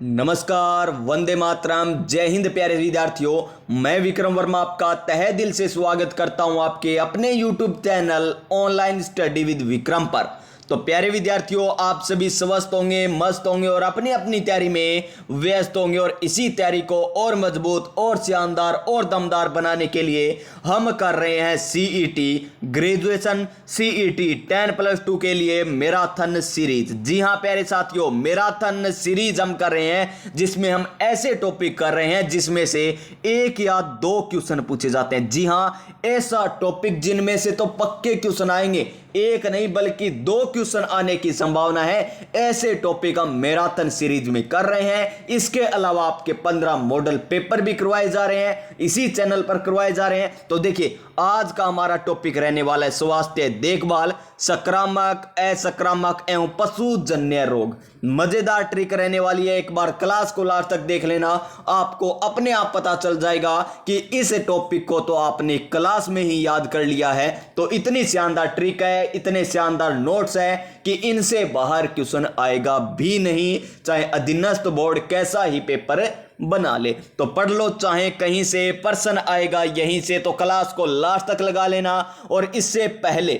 नमस्कार, वंदे मातरम, जय हिंद प्यारे विद्यार्थियों। मैं विक्रम वर्मा आपका तहे दिल से स्वागत करता हूं आपके अपने YouTube channel online study with Vikram पर। तो प्यारे विद्यार्थियों, आप सभी स्वस्थ होंगे, मस्त होंगे और अपनी अपनी तैयारी में व्यस्त होंगे। और इसी तैयारी को और मजबूत और शानदार और दमदार बनाने के लिए हम कर रहे हैं CET ग्रेजुएशन CET 10+2 के लिए मैराथन सीरीज। जी हाँ प्यारे साथियों, मैराथन सीरीज हम कर रहे हैं जिसमें हम ऐसे टॉपिक कर रहे हैं जिसमें से एक या दो क्वेश्चन पूछे जाते हैं। जी हाँ, ऐसा टॉपिक जिनमें से तो पक्के क्वेश्चन आएंगे, एक नहीं बल्कि दो क्वेश्चन आने की संभावना है। ऐसे टॉपिक हम मैराथन सीरीज में कर रहे हैं। इसके अलावा आपके 15 मॉडल पेपर भी करवाए जा रहे हैं, इसी चैनल पर करवाए जा रहे हैं। तो देखिए, आज का हमारा टॉपिक रहने वाला है स्वास्थ्य देखभाल, संक्रामक, असंक्रामक एवं पशुजन्य रोग। मजेदार ट्रिक रहने वाली है। एक बार क्लास को लास्ट तक देख लेना, आपको अपने आप पता चल जाएगा कि इस टॉपिक को तो आपने क्लास में ही याद कर लिया है। तो इतनी शानदार ट्रिक है, इतने शानदार नोट्स है कि इनसे बाहर क्वेश्चन आएगा भी नहीं, चाहे अधीनस्थ बोर्ड कैसा ही पेपर बना ले। तो पढ़ लो, चाहे कहीं से प्रश्न आएगा यहीं से, तो क्लास को लास्ट तक लगा लेना। और इससे पहले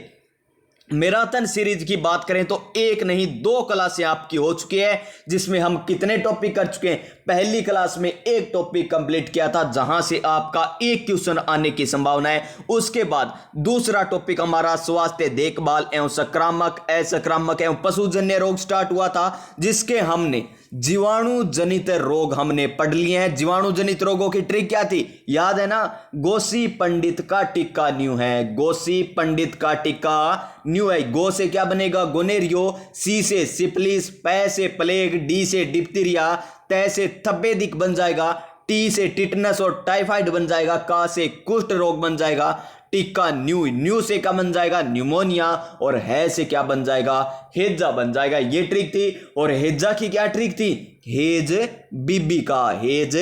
मैराथन सीरीज की बात करें तो एक नहीं दो क्लासें आपकी हो चुकी है, जिसमें हम कितने टॉपिक कर चुके हैं। पहली क्लास में एक टॉपिक कंप्लीट किया था जहां से आपका एक क्वेश्चन आने की संभावना है। उसके बाद दूसरा टॉपिक हमारा स्वास्थ्य देखभाल एवं संक्रामक, असंक्रामक एवं पशुजन्य रोग स्टार्ट हुआ था, जिसके हमने जीवाणु जनित रोग हमने पढ़ लिए हैं। जीवाणु जनित रोगों की ट्रिक क्या थी, याद है ना? गोसी पंडित का टिक्का न्यू है, गोसी पंडित का टिक्का न्यू है। गो से क्या बनेगा? गोनेरियो, सी से सिफिलिस, पै से प्लेग, डी से डिप्थीरिया, तै से तपेदिक बन जाएगा, टी से टिटनस और टाइफाइड बन जाएगा, का से कुष्ठ रोग बन जाएगा, टिक्का न्यू, न्यू से क्या बन जाएगा? न्यूमोनिया, और है से क्या बन जाएगा? हेजा बन जाएगा। ये ट्रिक थी। और हेजा की क्या ट्रिक थी? हेज बीबी का, हेज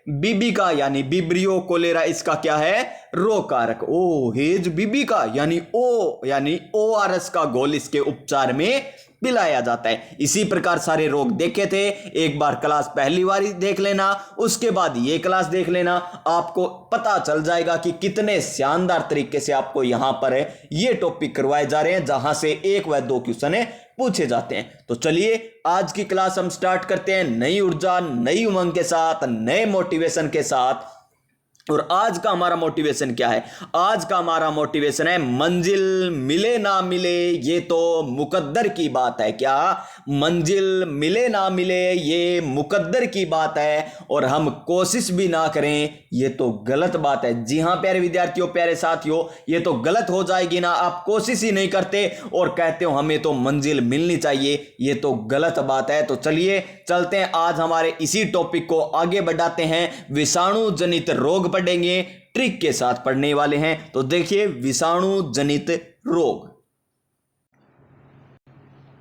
बीबी का यानी बिब्रियो कोलेरा, इसका क्या है? रोग कारक। ओ हेज बीबी का यानी ORS का घोल इसके उपचार में पिलाया जाता है। इसी प्रकार सारे रोग देखे थे, एक बार क्लास पहली बार देख लेना, उसके बाद ये क्लास देख लेना, आपको पता चल जाएगा कि कितने शानदार तरीके से आपको यहां पर ये टॉपिक करवाए जा रहे हैं जहां से एक व दो क्वेश्चन पूछे जाते हैं। तो चलिए आज की क्लास हम स्टार्ट करते हैं नई ऊर्जा, नई उमंग के साथ, नए मोटिवेशन के साथ। और आज का हमारा मोटिवेशन क्या है? आज का हमारा मोटिवेशन है मंजिल मिले ना मिले ये तो मुकद्दर की बात है। क्या? मंजिल मिले ना मिले ये मुकद्दर की बात है, और हम कोशिश भी ना करें ये तो गलत बात है। जी हां प्यारे विद्यार्थियों, प्यारे साथियों, ये तो गलत हो जाएगी ना। आप कोशिश ही नहीं करते और कहते हो हमें तो मंजिल मिलनी चाहिए, ये तो गलत बात है। तो चलिए चलते हैं, आज हमारे इसी टॉपिक को आगे बढ़ाते हैं। विषाणु जनित रोग पढ़ेंगे, ट्रिक के साथ पढ़ने वाले हैं। तो देखिए, विषाणु जनित रोग।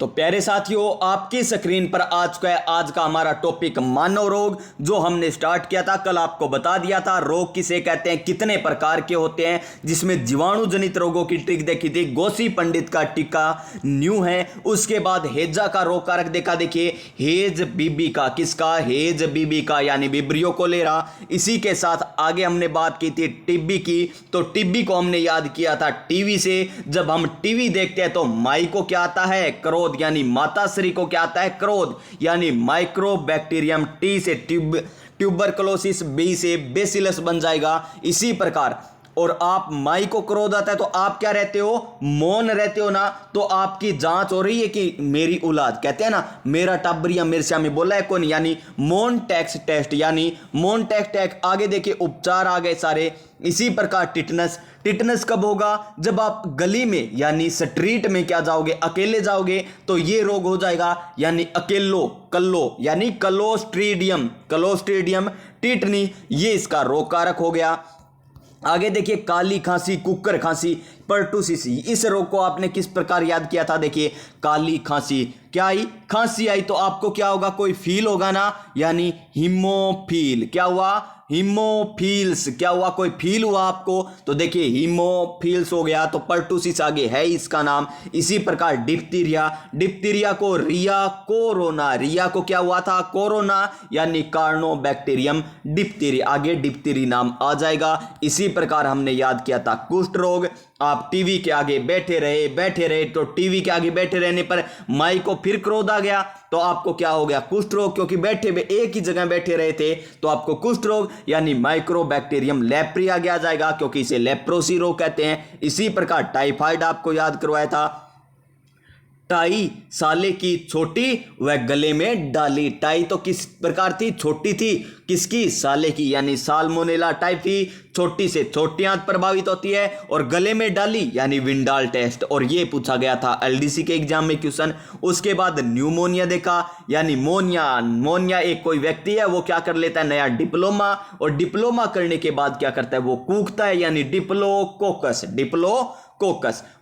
तो प्यारे साथियों, आपकी स्क्रीन पर आ चुका है आज का हमारा टॉपिक मानव रोग, जो हमने स्टार्ट किया था। कल आपको बता दिया था रोग किसे कहते हैं, कितने प्रकार के होते हैं, जिसमें जीवाणु जनित रोगों की ट्रिक देखी थी। गोसी पंडित का टीका न्यू है। उसके बाद हेजा का रोग कारक देखा। देखिए, हेज बीबी का, किसका? हेज बीबी का यानी विब्रियो कोलेरा। इसी के साथ आगे हमने बात की थी टीबी की। तो टीबी को हमने याद किया था टीवी से। जब हम टीवी देखते हैं तो माई को क्या आता है? क्रोध, यानी माताश्री को क्या आता है? क्रोध यानी माइक्रोबैक्टीरियम। टी से ट्यूबरकुलोसिस, बी से बेसिलस बन जाएगा। इसी प्रकार, और आप माई को क्रोध आता है तो आप क्या रहते हो? मौन रहते हो ना। तो आपकी जांच हो रही है कि मेरी औलाद, कहते हैं ना मेरा टाबरिया मेरे श्यामी बोला है कौन, यानी मौन टैक्स टेस्ट, यानी मौन टैक्स टैक। आगे देखिए उपचार आ गए सारे। इसी प्रकार टिटनस, टिटनस कब होगा? जब आप गली में यानी स्ट्रीट में क्या जाओगे? अकेले जाओगे तो ये रोग हो जाएगा, यानी अकेलो, कल्लो यानी क्लोस्ट्रीडियम, क्लोस्ट्रीडियम टिटनी, ये इसका रोग कारक हो गया। आगे देखिए काली खांसी, कुकर खांसी, पर्टुसिस, इस रोग को आपने किस प्रकार याद किया था? देखिए काली खांसी, क्या आई? खांसी आई, तो आपको क्या होगा? कोई फील होगा ना, यानी हीमोफील। क्या हुआ? हीमोफील्स। क्या हुआ? कोई फील हुआ आपको? तो देखिए हीमोफील्स हो गया, तो पर्टुसिस आगे है इसका नाम। इसी प्रकार डिप्थीरिया, डिप्थीरिया को रिया कोरोना, रिया को क्या हुआ था? कोरोना, यानी कार्नोबैक्टीरियम डिप्थीरिया, आगे डिप्थीरी नाम आ जाएगा। इसी प्रकार हमने याद किया था कुष्ठ रोग। आप टीवी के आगे बैठे रहे, तो टीवी के आगे बैठे रहने पर माई को फिर क्रोध आ गया, तो आपको क्या हो गया? कुष्ठ रोग, क्योंकि एक ही जगह बैठे रहे थे, तो आपको कुष्ठ रोग यानी माइक्रोबैक्टीरियम लेप्री आ गया जाएगा, क्योंकि इसे लेप्रोसी रोग कहते हैं। इसी प्रकार टाइफाइड आपको याद करवाया था। टाई साले की छोटी वह गले में डाली। टाई तो किस प्रकार थी? छोटी थी। किसकी? साले की, यानी साल्मोनेला टाइफी, छोटी से छोटी आंत प्रभावित होती है, और गले में डाली यानी विंडाल टेस्ट, और ये पूछा गया था एलडीसी के एग्जाम में क्वेश्चन। उसके बाद न्यूमोनिया देखा, यानी मोनिया एक कोई व्यक्ति है, वो क्या कर लेता है? नया डिप्लोमा, और डिप्लोमा करने के बाद क्या करता है? वो कूकता है, यानी डिप्लोकोकस,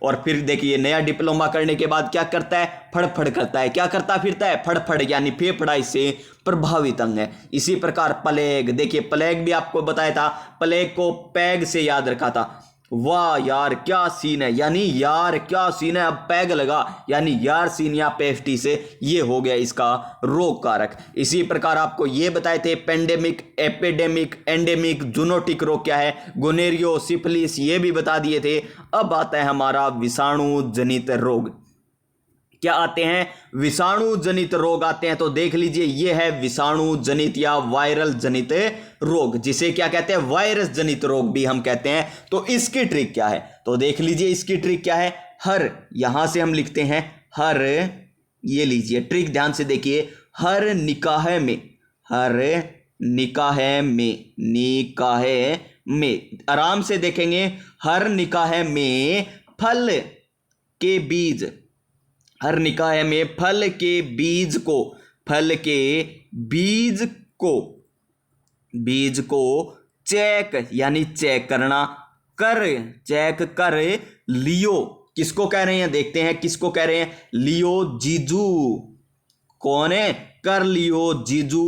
और फिर देखिए नया डिप्लोमा करने के बाद क्या करता है? फड़फड़ करता है। क्या करता फिरता है? फड़फड़, यानी फेफड़ा इससे प्रभावित अंग है। इसी प्रकार प्लेग, देखिए प्लेग भी आपको बताया था, प्लेग को पैग से याद रखा था। वाह यार क्या सीन है, यानी यार क्या सीन है, अब पैग लगा, यानी यार सीन या पेस्टी से ये हो गया इसका रोग कारक। इसी प्रकार आपको ये बताए थे पेंडेमिक, एपिडेमिक, एंडेमिक, जूनोटिक रोग क्या है, गोनेरियो, सिफिलिस, ये भी बता दिए थे। अब आता है हमारा विषाणु जनित रोग। क्या आते हैं? विषाणु जनित रोग आते हैं। तो देख लीजिए ये है विषाणु जनित या वायरल जनित रोग, जिसे क्या कहते हैं? वायरस जनित रोग भी हम कहते हैं। तो इसकी ट्रिक क्या है? तो देख लीजिए इसकी ट्रिक क्या है। हर, यहां से हम लिखते हैं हर, ये लीजिए ट्रिक ध्यान से देखिए, हर निकाह में आराम से देखेंगे, हर निकाह में फल के बीज, हर निकाय में फल के बीज को चेक, यानी चेक कर लियो। किसको कह रहे हैं? देखते हैं किसको कह रहे हैं। लियो जीजू। कौन है? कर लियो जीजू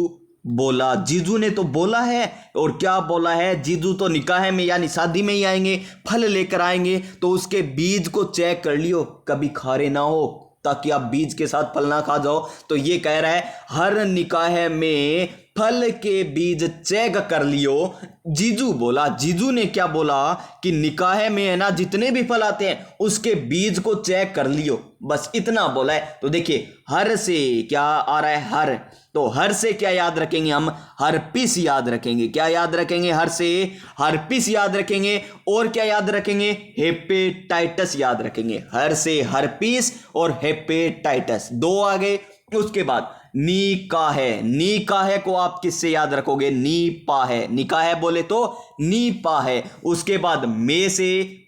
बोला। जीजू ने तो बोला है, और क्या बोला है? जीजू तो निकाह में यानी शादी में ही आएंगे, फल लेकर आएंगे, तो उसके बीज को चेक कर लियो, कभी खारे ना हो, ताकि आप बीज के साथ फल ना खा जाओ। तो ये कह रहा है हर निकाह में फल के बीज चेक कर लियो। जीजू बोला, जीजू ने क्या बोला कि निकाह में है ना जितने भी फल आते हैं उसके बीज को चेक कर लियो, बस इतना बोला है। तो देखिए हर से क्या आ रहा है? हर, तो हर से क्या याद रखेंगे हम? हर्पिस याद रखेंगे। क्या याद रखेंगे? हर से हर्पिस याद रखेंगे, और क्या याद रखेंगे? हेपेटाइटिस याद रखेंगे। हर से हर्पिस और हेपेटाइटिस दो आ गए। उसके बाद निकाह को आप किससे याद रखोगे? निकाह बोले तो नीपाह। उसके बाद में से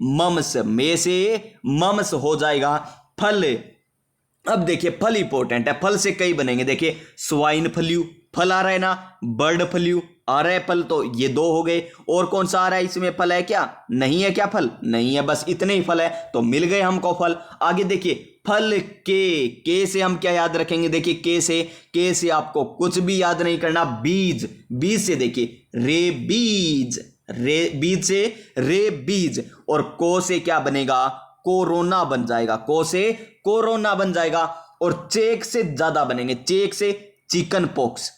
मम्स हो जाएगा फल। अब देखिए फल इंपॉर्टेंट है, फल से कई बनेंगे। देखिए स्वाइन फ्लू फल आ रहा है ना, बर्ड फ्लू आ रहा है फल, तो ये दो हो गए। और कौन सा आ रहा है इसमें? फल है क्या? नहीं है। क्या फल नहीं है? बस इतने ही फल है, तो मिल गए हमको फल। आगे देखिए फल के से हम क्या याद रखेंगे? देखिए के से आपको कुछ भी याद नहीं करना। बीज से देखिए रेबीज, बीज से रेबीज, और को से क्या बनेगा? कोरोना बन जाएगा। को से कोरोना बन जाएगा। और चेक से ज्यादा बनेंगे, चेक से चिकन पॉक्स,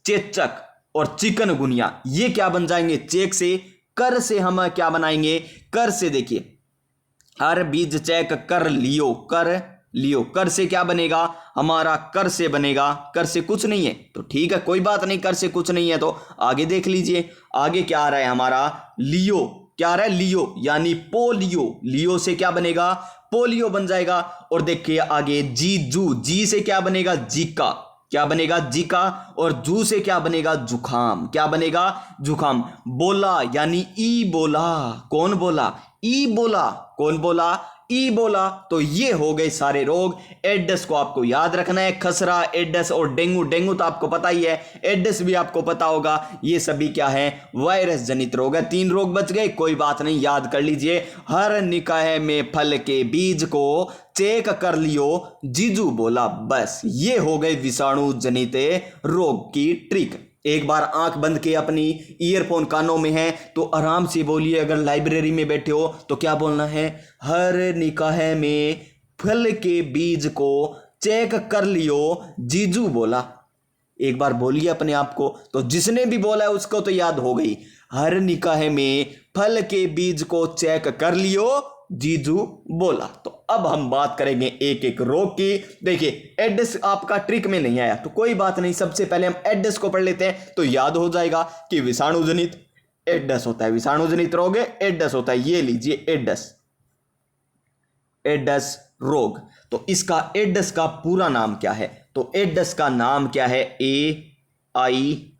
चेचक और चिकनगुनिया, ये क्या बन जाएंगे? चेक से। कर से हम क्या बनाएंगे? कर से देखिए हर बीज चेक कर लियो, कर से क्या बनेगा? हमारा कर से बनेगा, कर से कुछ नहीं है तो ठीक है कोई बात नहीं, कर से कुछ नहीं है तो आगे देख लीजिए। आगे क्या आ रहा है हमारा? लियो। क्या आ रहा है? लियो, यानी पोलियो। लियो से क्या बनेगा? पोलियो बन जाएगा। और देखिए आगे जीजू, जी से क्या बनेगा? जीका। क्या बनेगा? जीका। और जू से क्या बनेगा? जुखाम। क्या बनेगा? जुखाम। बोला यानी ई बोला। कौन बोला? ई बोला। कौन बोला? ईबोला। तो ये हो गए सारे रोग। एडिस को आपको याद रखना है, खसरा, एडिस और डेंगू। डेंगू तो आपको पता ही है, एडिस भी आपको पता होगा। ये सभी क्या है, वायरस जनित रोग है। 3 रोग बच गए, कोई बात नहीं, याद कर लीजिए। हर निकाय में फल के बीज को चेक कर लियो, जीजू बोला। बस ये हो गए विषाणु जनित रोग की ट्रिक। एक बार आंख बंद के अपनी ईयरफोन कानों में है तो आराम से बोलिए। अगर लाइब्रेरी में बैठे हो तो क्या बोलना है, हर निकाह में फल के बीज को चेक कर लियो, जीजू बोला। एक बार बोलिए अपने आप को, तो जिसने भी बोला है उसको तो याद हो गई। हर निकाह में फल के बीज को चेक कर लियो, जीजू बोला। तो अब हम बात करेंगे एक एक रोग की। देखिए एडिस आपका ट्रिक में नहीं आया तो कोई बात नहीं, सबसे पहले हम एडिस को पढ़ लेते हैं तो याद हो जाएगा कि विषाणु जनित एडिस होता है। विषाणु जनित रोग है, एडिस होता है। ये लीजिए एडिस, एडिस रोग। तो इसका एडिस का पूरा नाम क्या है, तो एडिस का नाम क्या है, AIDS।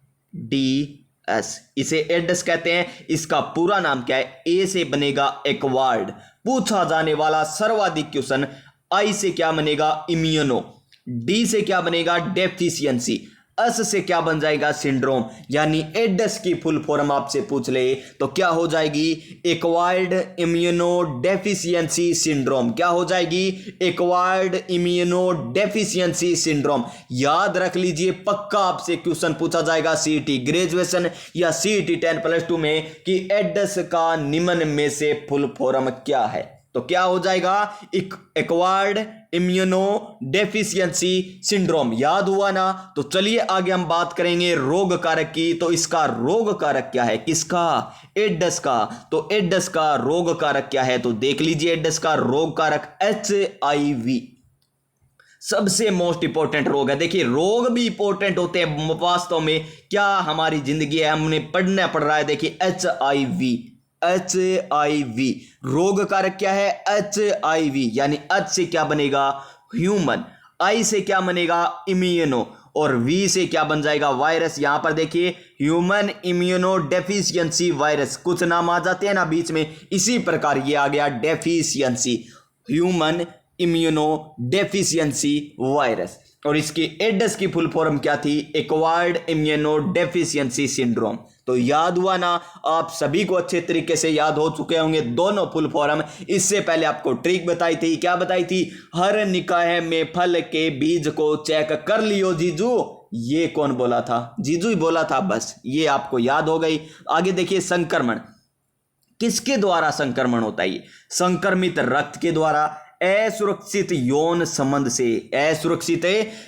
इसे एडिस कहते हैं। इसका पूरा नाम क्या है, ए से बनेगा एक्वायर्ड, पूछा जाने वाला सर्वाधिक क्वेश्चन। आई से क्या बनेगा, इम्यूनो। डी से क्या बनेगा, डेफिशिएंसी। एस से क्या बन जाएगा, सिंड्रोम। यानी एडिस की फुल फॉर्म आपसे पूछ ले तो क्या हो जाएगी, एक्वायर्ड इम्यूनो डेफिशिएंसी सिंड्रोम। क्या हो जाएगी, एक्वायर्ड इम्यूनो डेफिशिएंसी सिंड्रोम। याद रख लीजिए, पक्का आपसे क्वेश्चन पूछा जाएगा सीईटी ग्रेजुएशन या सीईटी 10+2 में कि एडिस का निम्न में से फुल फॉर्म क्या है। तो क्या हो जाएगा, एक्वायर्ड इम्यूनो डेफिशिएंसी सिंड्रोम। याद हुआ ना। तो चलिए आगे हम बात करेंगे रोग कारक की। तो इसका रोग कारक क्या है, किसका, एडिस का। तो एडिस का रोग कारक क्या है, तो देख लीजिए एडिस का रोग कारक HIV। सबसे मोस्ट इंपॉर्टेंट रोग है। देखिए रोग भी इंपॉर्टेंट होते हैं वास्तव में, क्या हमारी जिंदगी है, हमने पढ़ना पड़ रहा है। देखिए HIV रोग कारक क्या है, HIV। यानी H से क्या बनेगा, ह्यूमन। I से क्या बनेगा, इम्यूनो। और V से क्या बन जाएगा, वायरस। यहां पर देखिए ह्यूमन इम्यूनो डेफिशिएंसी वायरस, कुछ नाम आ जाते हैं ना बीच में, इसी प्रकार ये आ गया deficiency, human immuno deficiency virus. और इसकी एडिस की फुल फॉर्म क्या थी, एक्वायर्ड इम्यूनो डेफिशिएंसी सिंड्रोम। तो याद हुआ ना, आप सभी को अच्छे तरीके से याद हो चुके होंगे दोनों फुल फॉर्म। इससे पहले आपको ट्रिक बताई थी, क्या बताई थी, हर निकाह में फल के बीज को चेक कर लियो, जीजू। ये कौन बोला था, जीजू ही बोला था। बस ये आपको याद हो गई। आगे देखिए संक्रमण, किसके द्वारा संक्रमण होता है, ये संक्रमित रक्त के द्वारा, असुरक्षित यौन संबंध से। असुरक्षित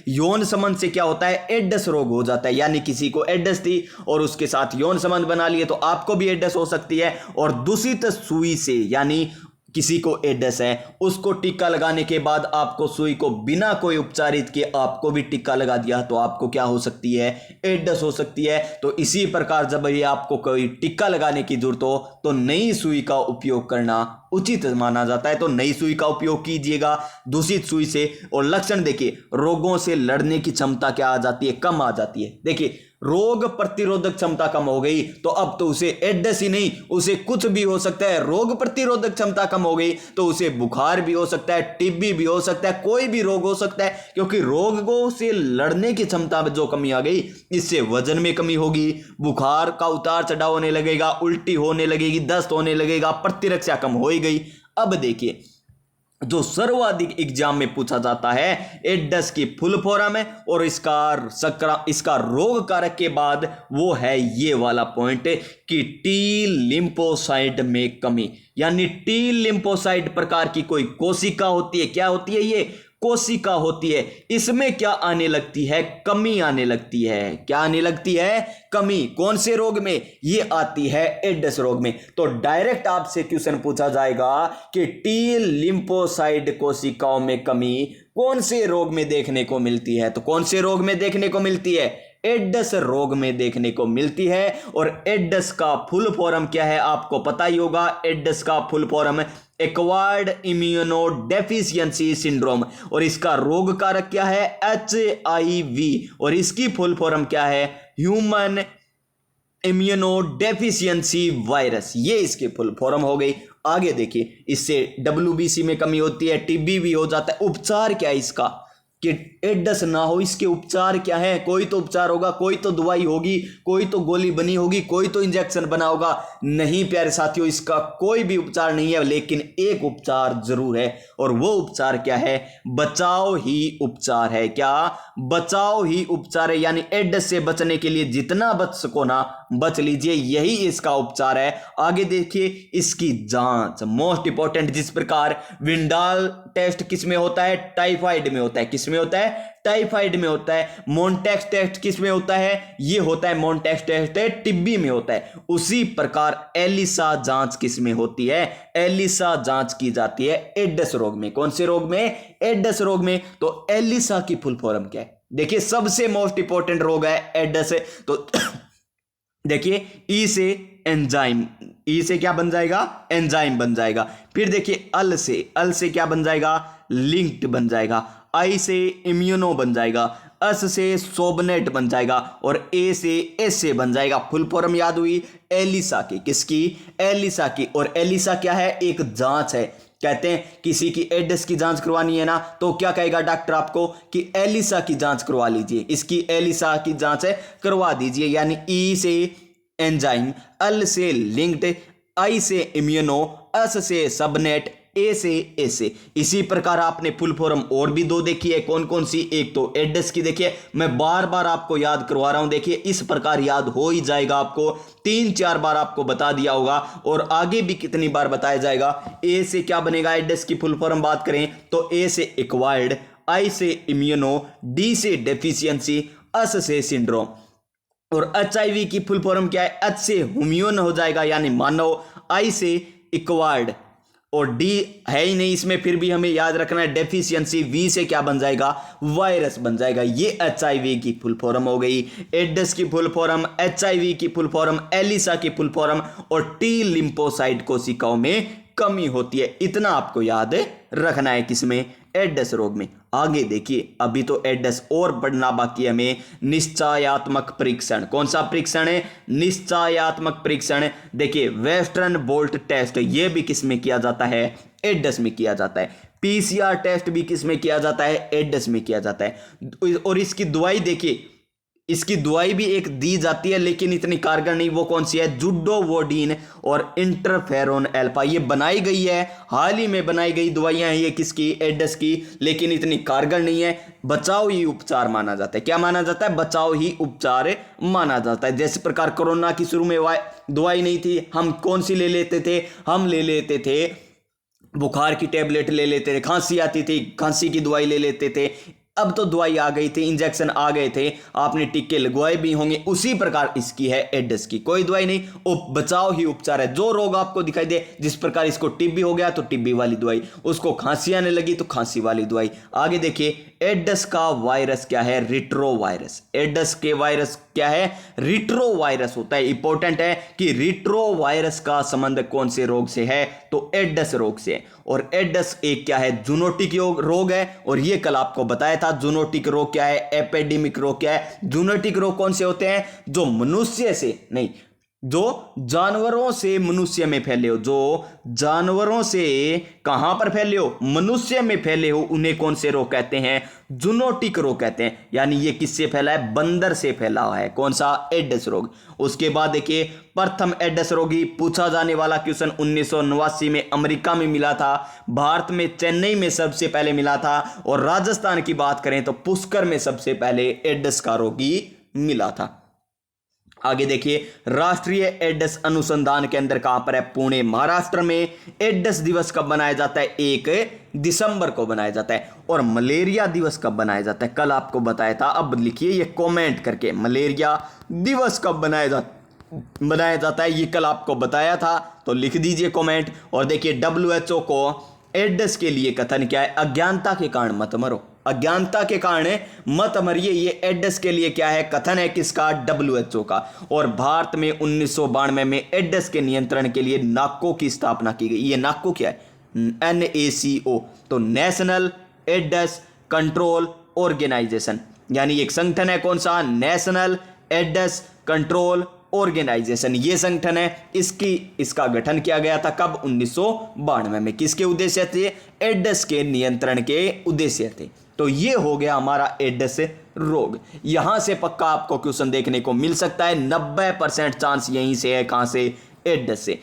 यौन संबंध से क्या होता है, एडिस रोग हो जाता है। यानी किसी को एडिस थी और उसके साथ यौन संबंध बना लिए तो आपको भी एडिस हो सकती है। और दूषित सुई से, यानी किसी को एडिस है, उसको टीका लगाने के बाद आपको सुई को बिना कोई उपचारित के आपको भी टीका लगा दिया तो आपको क्या हो सकती है, एडिस हो सकती है। तो इसी प्रकार जब ये आपको कोई टीका लगाने की जरूरत हो तो नई सुई का उपयोग करना उचित माना जाता है। तो नई सुई का उपयोग कीजिएगा दूषित सुई से। और लक्षण देखिए, रोगों से लड़ने की क्षमता क्या आ जाती है, कम आ जाती है। देखिए रोग प्रतिरोधक क्षमता कम हो गई तो अब तो उसे एडिस ही नहीं, उसे कुछ भी हो सकता है। रोग प्रतिरोधक क्षमता कम हो गई तो उसे बुखार भी हो सकता है, टीबी भी हो सकता है, कोई भी रोग हो सकता है। क्योंकि रोगों से लड़ने की क्षमता में जो कमी आ गई, इससे वजन में कमी होगी, बुखार का उतार चढ़ाव होने लगेगा, उल्टी होने लगेगी, दस्त होने लगेगा, प्रतिरक्षा कम हो गई। अब देखिए जो सर्वाधिक एग्जाम में पूछा जाता है, एडिस की फुल फॉर्म है और इसका रोग कारक के बाद वो है ये वाला पॉइंट कि टी लिम्फोसाइट में कमी। यानी टी लिम्फोसाइट प्रकार की कोई कोशिका होती है, क्या होती है, ये कोशिका होती है। इसमें क्या आने लगती है, कमी आने लगती है। क्या आने लगती है, कमी। कौन से रोग में, ये आती है एडिस रोग में। तो डायरेक्ट आपसे क्वेश्चन पूछा जाएगा कि टी लिम्फोसाइट कोशिकाओं में कमी कौन से रोग में देखने को मिलती है। तो कौन से रोग में देखने को मिलती है, एडिस रोग में देखने को मिलती है। और एडिस का फुल फॉर्म क्या है, आपको पता ही होगा। एडिस का full form acquired immuno deficiency syndrome. और इसका रोग कारक क्या है, HIV। और इसकी फुल फॉर्म क्या है, ह्यूमन इम्यूनो डेफिशिएंसी वायरस। ये इसकी फुल फॉर्म हो गई। आगे देखिए, इससे WBC में कमी होती है, टीबी भी हो जाता है। उपचार क्या है इसका कि एड्स ना हो, इसके उपचार क्या है? कोई तो उपचार होगा, कोई तो दवाई होगी, कोई तो गोली बनी होगी, कोई तो इंजेक्शन बना होगा। नहीं प्यारे साथियों, इसका कोई भी उपचार नहीं है, लेकिन एक उपचार जरूर है, और वो उपचार क्या है? बचाव ही उपचार है। क्या? बचाव ही उपचार है, यानी एड्स से बचने के लिए जितना बच सको ना बच लीजिए, यही इसका उपचार है। आगे देखिए, इसकी जांच मोस्ट इंपॉर्टेंट, जिस प्रकार विंडाल टेस्ट किस में होता है? टाइफाइड में होता है। किस में होता है? टाइफाइड में होता है। मोन्टेक्स टेस्ट किस में होता है? ये होता है मोन्टेक्स टेस्ट है, टिब्बी में होता है। उसी प्रकार एलिसा जांच किस में होती है? एलिसा जांच की जाती है एड्स रोग में। कौन से रोग में? एड्स रोग में। तो एलिसा की फुल फॉर्म क्या है? देखिए, सबसे मोस्ट इंपॉर्टेंट रोग है एड्स। तो देखिए, ई से एंजाइम, ई से क्या बन जाएगा? एंजाइम बन जाएगा। फिर देखिए, अल से क्या बन जाएगा? लिंक्ड बन जाएगा। आई से इम्यूनो बन जाएगा। अस से सोबनेट बन जाएगा, और ए से एसे बन जाएगा। फुल फॉर्म याद हुई एलिसा की। किसकी? एलिसा की। और एलिसा क्या है? एक जांच है। कहते हैं किसी की एड्स की जांच करवानी है ना, तो क्या कहेगा डॉक्टर आपको कि एलिसा की जांच करवा लीजिए, इसकी एलिसा की जांच है करवा दीजिए। यानी ई से एंजाइम, अल से लिंक्ड, आई से इम्यूनो, अस से सबनेट, ए से एसे। इसी प्रकार आपने फुल फॉर्म और भी दो देखी है। कौन कौन सी? एक तो एड्स की देखिए, मैं बार बार आपको याद करवा रहा हूं, देखिए इस प्रकार याद हो ही जाएगा आपको। 3-4 बार आपको बता दिया होगा, और आगे भी कितनी बार बताया जाएगा। ए से क्या बनेगा? एड्स की फुल फॉर्म बात करें तो ए से एक्वायर्ड, आई से इम्यूनो, डी से डेफिशिएंसी, अस से सिंड्रोम। और HIV की फुल फॉर्म क्या है? एच से ह्यूमन हो जाएगा, यानी मानव, आई से इक्वायर्ड, और डी है ही नहीं इसमें, फिर भी हमें याद रखना है डेफिशिएंसी। वी से क्या बन जाएगा? वायरस बन जाएगा। ये HIV की फुल फॉर्म हो गई। एड्स की फुल फॉर्म, HIV की फुल फॉर्म, एलिसा की फुल फॉर्म, और टी लिम्फोसाइट कोशिकाओं में कमी होती है। इतना आपको याद रखना है किसमें? एड्स रोग में। आगे देखिए, अभी तो एड्स और पढ़ना बाकी है हमें। निश्चयात्मक परीक्षण। कौन सा परीक्षण है? निश्चयात्मक परीक्षण। देखिए, वेस्टर्न बोल्ट टेस्ट, ये भी किस में किया जाता है? एड्स में किया जाता है। PCR टेस्ट भी किस में किया जाता है? एड्स में किया जाता है। और इसकी दवाई देखिए, इसकी दवाई भी एक दी जाती है, लेकिन इतनी कारगर नहीं। वो कौन सी है? जुडोवोडीन और इंटरफेरोन अल्फा। ये बनाई गई है, हाल ही में बनाई गई दवाइयां हैं ये किसकी? एड्स की, लेकिन इतनी कारगर नहीं है। बचाव ही उपचार माना जाता है। क्या माना जाता है? बचाव ही उपचार माना जाता है। जैसे प्रकार कोरोना की शुरू में दवाई नहीं थी, हम कौन सी ले लेते थे? हम ले लेते थे बुखार की टेबलेट ले लेते थे, खांसी आती थी खांसी की दवाई ले लेते थे। अब तो दवाई आ गई थी, इंजेक्शन आ गए थे, आपने टीके लगवाए भी होंगे। उसी प्रकार इसकी है एड्स की। कोई दवाई नहीं, बचाव ही उपचार है। जो रोग आपको दिखाई दे, जिस प्रकार इसको टीबी हो गया तो टीबी वाली दवाई, उसको खांसी आने लगी तो खांसी वाली दवाई। आगे देखिए, एड्स का वायरस क्या है? रिट्रोवायरस। एड्स के वायरस क्या है? रिट्रोवायरस होता है। इंपॉर्टेंट है कि रिट्रोवायरस का संबंध कौन से रोग से है? तो एड्स रोग से। और एड्स एक क्या है? जूनोटिक रोग है, और ये कल आपको बताया था जूनोटिक रोग क्या है, एपिडेमिक रोग क्या है। जूनोटिक रोग कौन से होते हैं? जो मनुष्य से नहीं, जो जानवरों से मनुष्य में फैले हो। जो जानवरों से कहां पर फैले हो? मनुष्य में फैले हो, उन्हें कौन से रोग कहते हैं? जूनोटिक रोग कहते हैं। यानी ये किससे फैला है? बंदर से फैला हुआ है। कौन सा? एड्स रोग। उसके बाद देखिए, प्रथम एड्स रोगी पूछा जाने वाला क्वेश्चन 1989 में अमेरिका में मिला था। भारत में चेन्नई में सबसे पहले मिला था, और राजस्थान की बात करें तो पुष्कर में सबसे पहले एड्स का रोगी मिला था। आगे देखिए, राष्ट्रीय एड्स अनुसंधान केंद्र कहां पर है? पुणे, महाराष्ट्र में। एड्स दिवस कब मनाया जाता है? 1 दिसंबर को बनाया जाता है। और मलेरिया दिवस कब बनाया जाता है? कल आपको बताया था। अब लिखिए ये कमेंट करके, मलेरिया दिवस कब बनाया जाता है, ये कल आपको बताया था, तो लिख दीजिए कमेंट। और देखिए, WHO को एड्स के लिए कथन क्या है? अज्ञानता के कारण मत मरो। अज्ञानता के कारण मत मरिए, ये एड्स के लिए क्या है? कथन है किसका? WHO का। और भारत में 1992 में एड्स के नियंत्रण के लिए नाको की स्थापना की गई। ये नाको क्या है? NACO, तो नेशनल एड्स कंट्रोल ऑर्गेनाइजेशन, यानी एक संगठन है। कौन सा? नेशनल एड्स कंट्रोल ऑर्गेनाइजेशन, ये संगठन है, इसका गठन किया गया था कब? 1992 में। किसके उद्देश्य थे? एड्स के नियंत्रण के उद्देश्य थे। तो ये हो गया हमारा एड्स रोग। यहां से पक्का आपको क्वेश्चन देखने को मिल सकता है, 90% चांस यहीं से है। कहां से? एड्स से।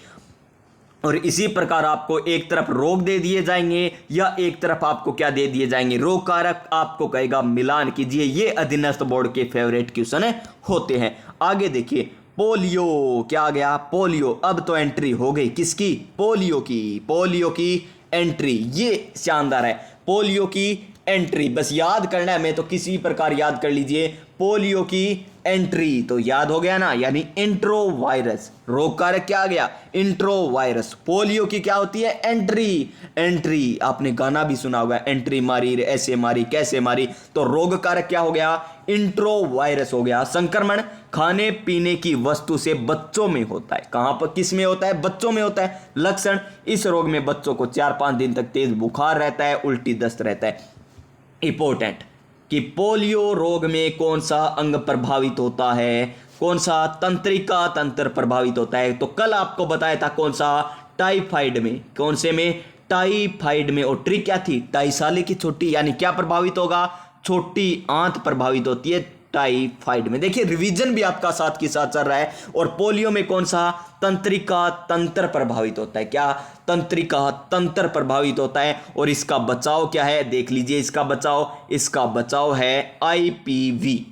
और इसी प्रकार आपको एक तरफ रोग दे दिए जाएंगे या एक तरफ आपको क्या दे दिए जाएंगे? रोग कारक। आपको कहेगा मिलान कीजिए। ये अधीनस्थ बोर्ड के फेवरेट क्वेश्चन होते हैं। आगे देखिए, पोलियो क्या आ गया? पोलियो। अब तो एंट्री हो गई किसकी? पोलियो की। पोलियो की एंट्री, ये शानदार है। पोलियो की एंट्री बस याद करना है, मैं तो किसी प्रकार याद कर लीजिए। पोलियो की एंट्री तो याद हो गया ना, यानी इंट्रोवायरस। रोग कारक क्या आ गया? इंट्रोवायरस। पोलियो की क्या होती है? एंट्री। एंट्री आपने गाना भी सुना होगा, एंट्री मारी रे ऐसे मारी कैसे मारी। तो रोग कारक क्या हो गया? इंट्रोवायरस हो गया। संक्रमण खाने पीने की वस्तु से बच्चों में होता है। कहां पर, किस में होता है? बच्चों में होता है। लक्षण, इस रोग में बच्चों को 4-5 दिन तक तेज बुखार रहता है, उल्टी दस्त रहता है। इंपॉर्टेंट कि पोलियो रोग में कौन सा अंग प्रभावित होता है? कौन सा? तंत्रिका तंत्र प्रभावित होता है। तो कल आपको बताया था कौन सा? टाइफाइड में। कौन से में? टाइफाइड में। और ट्रिक क्या थी? टाइसाले की छोटी, यानी क्या प्रभावित होगा? छोटी आंत प्रभावित होती है टाइफाइड में। देखिए रिवीजन भी आपका साथ के साथ चल रहा है। और पोलियो में कौन सा? तंत्रिका तंत्र प्रभावित होता है। क्या? तंत्रिका तंत्र प्रभावित होता है। और इसका बचाव क्या है? देख लीजिए इसका बचाव। इसका बचाव है आईपीवी।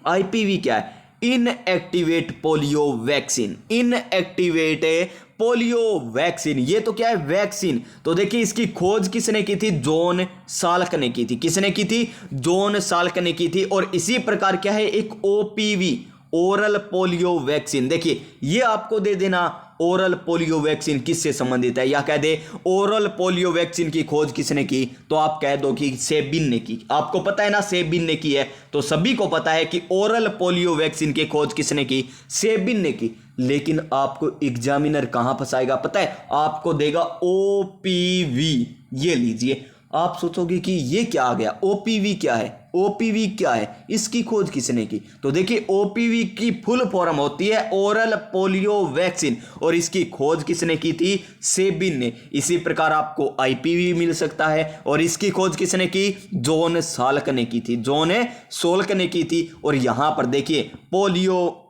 आईपीवी क्या है? Inactivate polio vaccine. Inactivate polio vaccine. ये तो क्या है? वैक्सीन। तो देखिए इसकी खोज किसने की थी? जॉन साल्क ने की थी। किसने की थी? जॉन साल्क ने की थी। और इसी प्रकार क्या है? एक ओपीवी, ओरल पोलियो वैक्सीन। देखिए ये आपको दे देना, ओरल पोलियो वैक्सीन किससे संबंधित है, या कह दे ओरल पोलियो वैक्सीन की खोज किसने की, तो आप कह दो कि सेबिन ने की। आपको पता है ना सेबिन ने की है, तो सभी को पता है कि ओरल पोलियो वैक्सीन की खोज किसने की? सेबिन ने की। लेकिन आपको एग्जामिनर कहां फंसाएगा पता है? आपको देगा ओपीवी। ये लीजिए, आप सोचोगे कि ये क्या आ गया? ओपीवी क्या है? ओपीवी क्या है? इसकी खोज किसने की? तो देखिए ओपीवी की फुल फॉर्म होती है ओरल पोलियो वैक्सीन, और इसकी खोज किसने की थी? सेबिन ने। इसी प्रकार आपको आईपीवी मिल सकता है, और इसकी खोज किसने की? जॉन साल्क ने की थी। जॉन साल्क ने की थी। और यहां पर देखिए पोलियो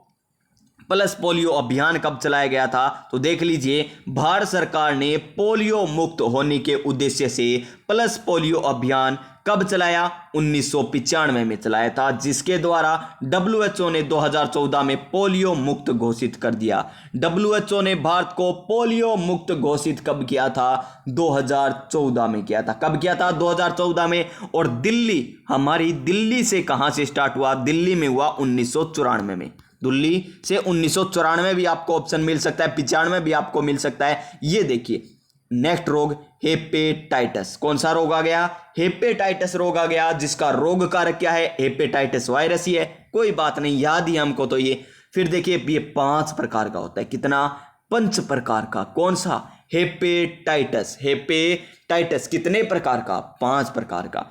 प्लस पोलियो अभियान कब चलाया गया था? तो देख लीजिए, भारत सरकार ने पोलियो मुक्त होने के उद्देश्य से प्लस पोलियो अभियान कब चलाया? 1995 में चलाया था, जिसके द्वारा WHO ने 2014 में पोलियो मुक्त घोषित कर दिया। WHO ने भारत को पोलियो मुक्त घोषित कब किया था? 2014 में किया था। कब किया था? 2014 में। और दिल्ली, हमारी दिल्ली से कहां से स्टार्ट हुआ? दिल्ली में हुआ 1994 में। दिल्ली से 1994 भी आपको ऑप्शन मिल सकता है, 95 भी आपको मिल सकता है। ये देखिए नेक्स्ट रोग हेपेटाइटिस। कौन सा रोग आ गया? हेपेटाइटिस रोग आ गया, जिसका रोग कारक क्या है? हेपेटाइटिस वायरस ही है। कोई बात नहीं, याद ही हमको तो ये। फिर देखिए ये 5 प्रकार का होता है। कितना? 5 प्रकार का। कौन सा? हेपेटाइटिस। हेपेटाइटिस कितने प्रकार का? 5 प्रकार का।